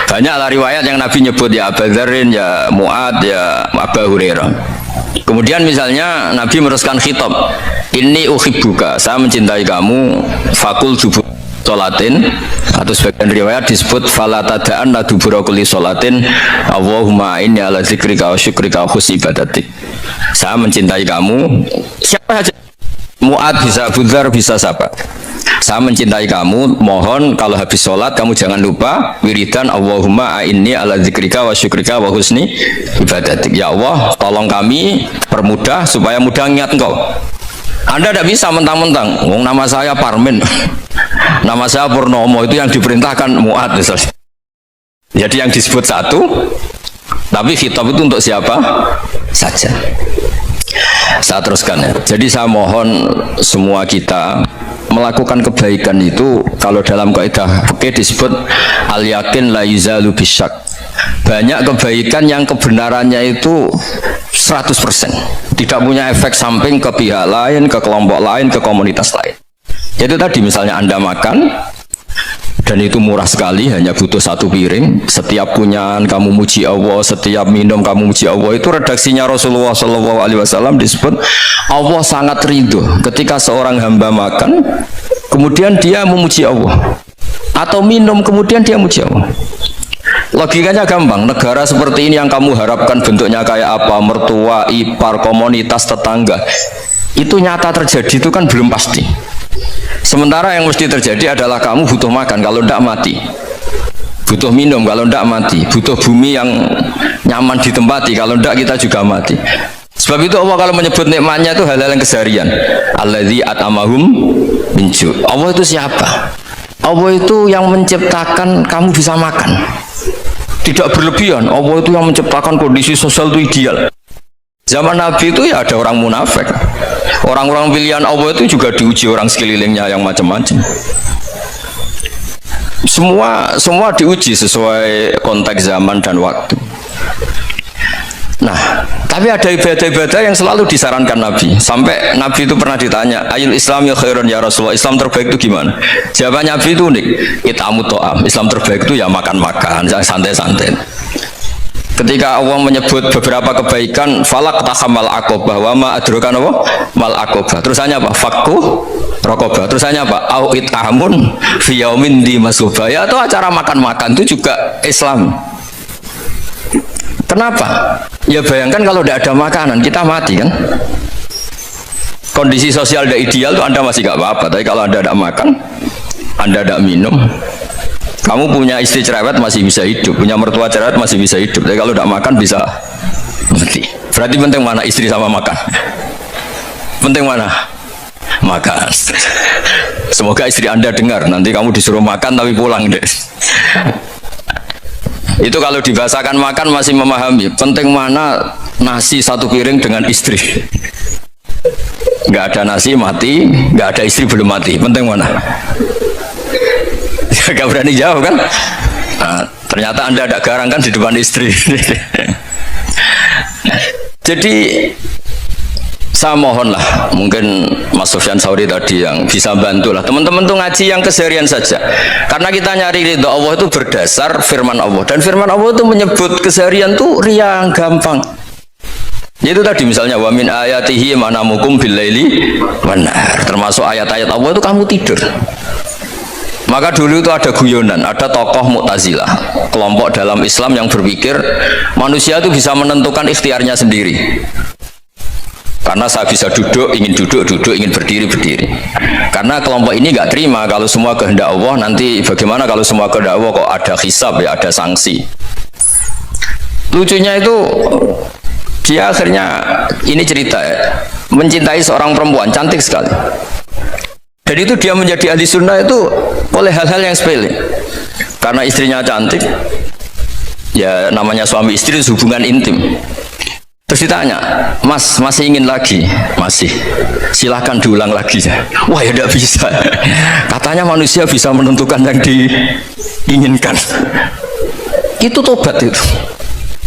Banyaklah riwayat yang Nabi nyebut ya Abu Dzarin, ya Mu'ad, ya Abu Hurairah. Kemudian misalnya Nabi meneruskan khitab, ini uhibbuka, saya mencintai kamu, fakul dubur sholatin, atau sebagian riwayat disebut falatadaan la dubura kulli sholatin Allahumma inni ala zikrika wa syukrika wa husni ibadatik. Saya mencintai kamu, siapa saja, Mu'ad bisa, Abu Dzar bisa, siapa, saya mencintai kamu, mohon kalau habis sholat kamu jangan lupa wiridan Allahumma inni ala zikrika wa syukrika wa husni ibadatik. Ya Allah, tolong kami permudah supaya mudah ingat engkau. Anda tidak bisa mentang-mentang, nama saya Parmin, nama saya Purnomo, itu yang diperintahkan Mu'ad misalnya. Jadi yang disebut satu, tapi khitab itu untuk siapa saja. Saya teruskan ya. Jadi saya mohon semua kita melakukan kebaikan itu, kalau dalam kaidah fikih disebut al yakin la yuzalu bisyak. Banyak kebaikan yang kebenarannya itu 100%, tidak punya efek samping ke pihak lain, ke kelompok lain, ke komunitas lain. Itu tadi misalnya Anda makan dan itu murah sekali, hanya butuh satu piring, setiap punyaan kamu muji Allah, setiap minum kamu muji Allah. Itu redaksinya Rasulullah SAW disebut Allah sangat ridho ketika seorang hamba makan kemudian dia memuji Allah, atau minum kemudian dia muji Allah. Logikanya gampang, negara seperti ini yang kamu harapkan bentuknya kayak apa, mertua, ipar, komunitas, tetangga, itu nyata terjadi itu kan belum pasti. Sementara yang mesti terjadi adalah kamu butuh makan, kalau tidak mati, butuh minum, kalau tidak mati, butuh bumi yang nyaman ditempati, kalau tidak kita juga mati. Sebab itu Allah kalau menyebut nikmatnya itu hal-hal yang keseharian. Alladzi at'amahum min ju'. Allah itu siapa? Allah itu yang menciptakan kamu bisa makan, tidak berlebihan. Allah itu yang menciptakan kondisi sosial itu ideal. Zaman Nabi itu ya ada orang munafik, orang-orang pilihan Allah itu juga diuji orang sekelilingnya yang macam-macam. Semua diuji sesuai konteks zaman dan waktu. Nah, tapi ada ibadah-ibadah yang selalu disarankan Nabi. Sampai Nabi itu pernah ditanya, ayul Islam ya khairun ya Rasulullah, Islam terbaik itu gimana? Jawabannya Nabi itu unik, itamu to'am. Islam terbaik itu ya makan-makan, santai-santai. Ketika Allah menyebut beberapa kebaikan, falak tahamal aqobah, wa ma adrokan apa? Mal aqobah. Terusannya apa? Fakku rokobah. Terusannya apa? Au it'amun fi yaumin di masubah. Ya, atau acara makan-makan itu juga Islam. Kenapa? Ya bayangkan kalau tidak ada makanan, kita mati kan? Kondisi sosial tidak ideal tuh Anda masih gak apa-apa, tapi kalau Anda tidak makan, Anda tidak minum, Kamu punya istri cerewet masih bisa hidup, punya mertua cerewet masih bisa hidup. Tapi kalau tidak makan bisa mati. Berarti penting mana istri sama makan? Penting mana? Makan. Semoga istri Anda dengar. Nanti kamu disuruh makan tapi pulang deh. Itu kalau dibahasakan makan masih memahami. Penting mana nasi satu piring dengan istri? Nggak ada nasi mati, nggak ada istri belum mati. Penting mana? Gak berani jawab kan? Nah, ternyata Anda ada garang kan di depan istri. Jadi saya mohonlah, mungkin Mas Sufyan Sauri tadi yang bisa bantulah teman-teman tuh ngaji yang keseharian saja, karena kita nyari ridha Allah itu berdasar firman Allah, dan firman Allah itu menyebut keseharian tuh riang gampang. Itu tadi misalnya wa min ayatihi manamukum billaili wan nahar, termasuk ayat-ayat Allah itu kamu tidur. Maka dulu itu ada guyonan, ada tokoh Mu'tazilah, kelompok dalam Islam yang berpikir manusia itu bisa menentukan ikhtiarnya sendiri. Karena saya bisa duduk, ingin berdiri. Karena kelompok ini nggak terima kalau semua kehendak Allah, nanti bagaimana kalau semua kehendak Allah kok ada hisab ya, ada sanksi. Lucunya itu dia akhirnya, ini cerita ya, mencintai seorang perempuan cantik sekali. Dan itu dia menjadi ahli sunnah itu oleh hal-hal yang sepele. Karena istrinya cantik, ya namanya suami istri hubungan intim. Terus ditanya, Mas masih ingin lagi? Masih. Silahkan diulang lagi. Wah ya tidak bisa. Katanya manusia bisa menentukan yang diinginkan. Itu tobat itu.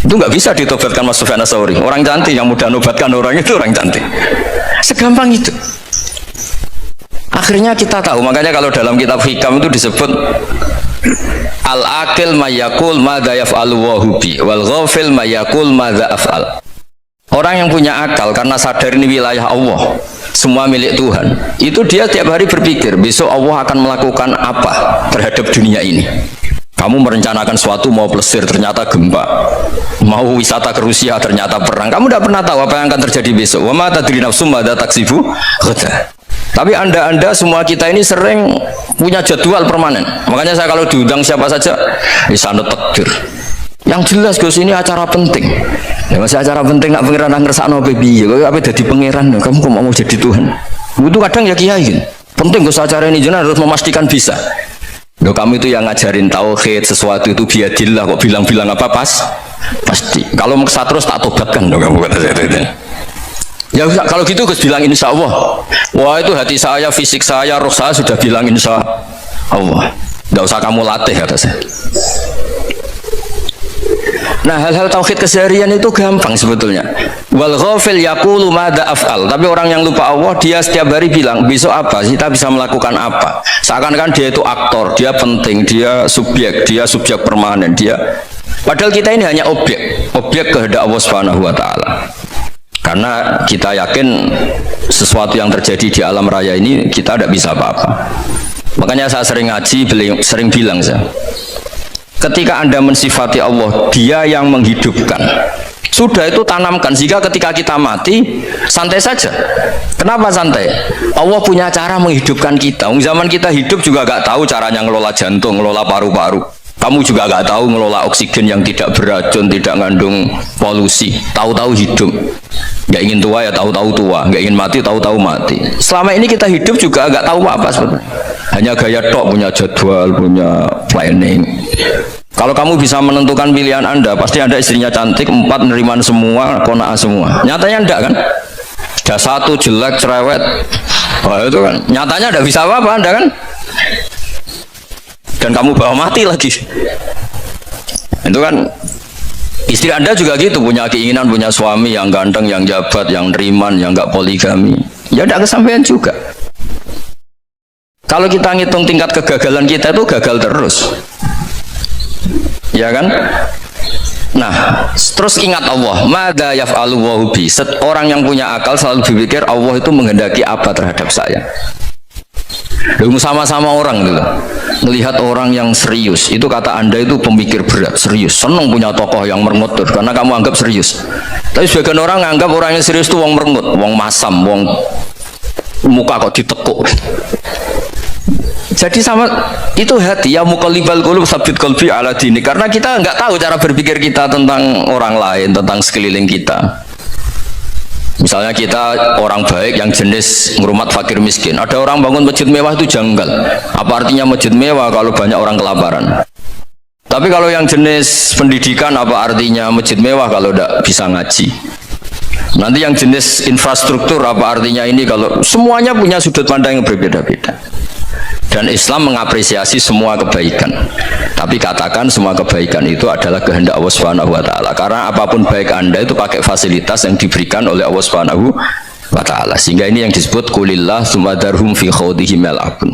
Itu nggak bisa ditobatkan Mas Sufyan Ats-Tsauri. Orang cantik yang mudah nobatkan orang itu orang cantik. Segampang itu. Akhirnya kita tahu, makanya kalau dalam kitab hikam itu disebut al-aqil mayakul madza yaf'alu wa hubi wal ghafil mayakul madza af'al. Orang yang punya akal karena sadar ini wilayah Allah, semua milik Tuhan, itu dia tiap hari berpikir besok Allah akan melakukan apa terhadap dunia ini. Kamu merencanakan suatu, mau plesir ternyata gempa, mau wisata ke Rusia ternyata perang. Kamu tidak pernah tahu apa yang akan terjadi besok. Wa ma tadri nafsum madza taksibu ghadan. Tapi anda semua kita ini sering punya jadwal permanen. Makanya saya kalau diundang siapa saja, sanut takdir. Yang jelas Gus ini acara penting. Ya masih acara penting nak pangeran ngersakno piye? Kowe ape dadi pangeran? Kamu kok mau jadi Tuhan? Itu kadang ya kiai. Penting Gus acara ini jenengan harus memastikan bisa. Loh kamu itu yang ngajarin tauhid, sesuatu itu biadillah kok bilang-bilang apa pasti. Kalau maksa terus tak tobatkan loh kamu kata saya. Ya kalau gitu Gus bilang insya Allah. Wah itu hati saya, fisik saya, roh saya sudah bilang insya Allah. Tidak usah kamu latih kata saya. Nah hal-hal tauhid keseharian itu gampang sebetulnya. Wal ghafil yaqulu madza af'al. Tapi orang yang lupa Allah dia setiap hari bilang besok apa? Kita bisa melakukan apa? Seakan-akan dia itu aktor, dia penting, dia subjek permanen, dia. Padahal kita ini hanya objek kehendak Allah Subhanahu wa taala. Karena kita yakin sesuatu yang terjadi di alam raya ini kita tidak bisa apa-apa. Makanya saya sering ngaji, sering bilang saya, ketika Anda mensifati Allah, dia yang menghidupkan. Sudah itu tanamkan, sehingga ketika kita mati, santai saja. Kenapa santai? Allah punya cara menghidupkan kita. Zaman kita hidup juga gak tahu caranya ngelola jantung, ngelola paru-paru. Kamu juga gak tahu ngelola oksigen yang tidak beracun, tidak mengandung polusi. Tahu-tahu hidup. Gak ingin tua ya tahu-tahu tua, gak ingin mati tahu-tahu mati. Selama ini kita hidup juga gak tahu apa sebetulnya. Hanya gaya tok, punya jadwal, punya planning. Kalau kamu bisa menentukan pilihan Anda, pasti Anda istrinya cantik, 4 neriman semua, kona'ah semua. Nyatanya enggak kan? Ada 1 jelek, cerewet. Wah itu kan, nyatanya enggak bisa apa-apa Anda kan? Dan kamu bawa mati lagi. Itu kan, istri Anda juga gitu, punya keinginan, punya suami yang ganteng, yang jabat, yang neriman, yang enggak poligami. Ya enggak kesampaian juga. Kalau kita ngitung tingkat kegagalan kita itu gagal terus. Ya kan? Nah, terus ingat Allah, madza yaf'alu wa bi. Orang yang punya akal selalu berpikir Allah itu menghendaki apa terhadap saya. Lalu sama-sama orang gitu. Melihat orang yang serius, itu kata Anda itu pemikir berat, serius. Senang punya tokoh yang merengut karena kamu anggap serius. Tapi sebagian orang anggap orang yang serius itu wong merengut, wong masam, wong muka kok ditekuk. Jadi sama itu hati ya muqallibal qulub tsabbit qalbi ala dini, karena kita nggak tahu cara berpikir kita tentang orang lain, tentang sekeliling kita. Misalnya kita orang baik yang jenis ngurmat fakir miskin, ada orang bangun masjid mewah itu janggal. Apa artinya masjid mewah kalau banyak orang kelaparan? Tapi kalau yang jenis pendidikan, apa artinya masjid mewah kalau tidak bisa ngaji? Nanti yang jenis infrastruktur, apa artinya ini kalau semuanya punya sudut pandang yang berbeda-beda. Dan Islam mengapresiasi semua kebaikan. Tapi katakan semua kebaikan itu adalah kehendak Allah Subhanahu wa taala. Karena apapun baik Anda itu pakai fasilitas yang diberikan oleh Allah Subhanahu wa taala. Sehingga ini yang disebut kulillah sumadarhum fi khawdihim yal'abun.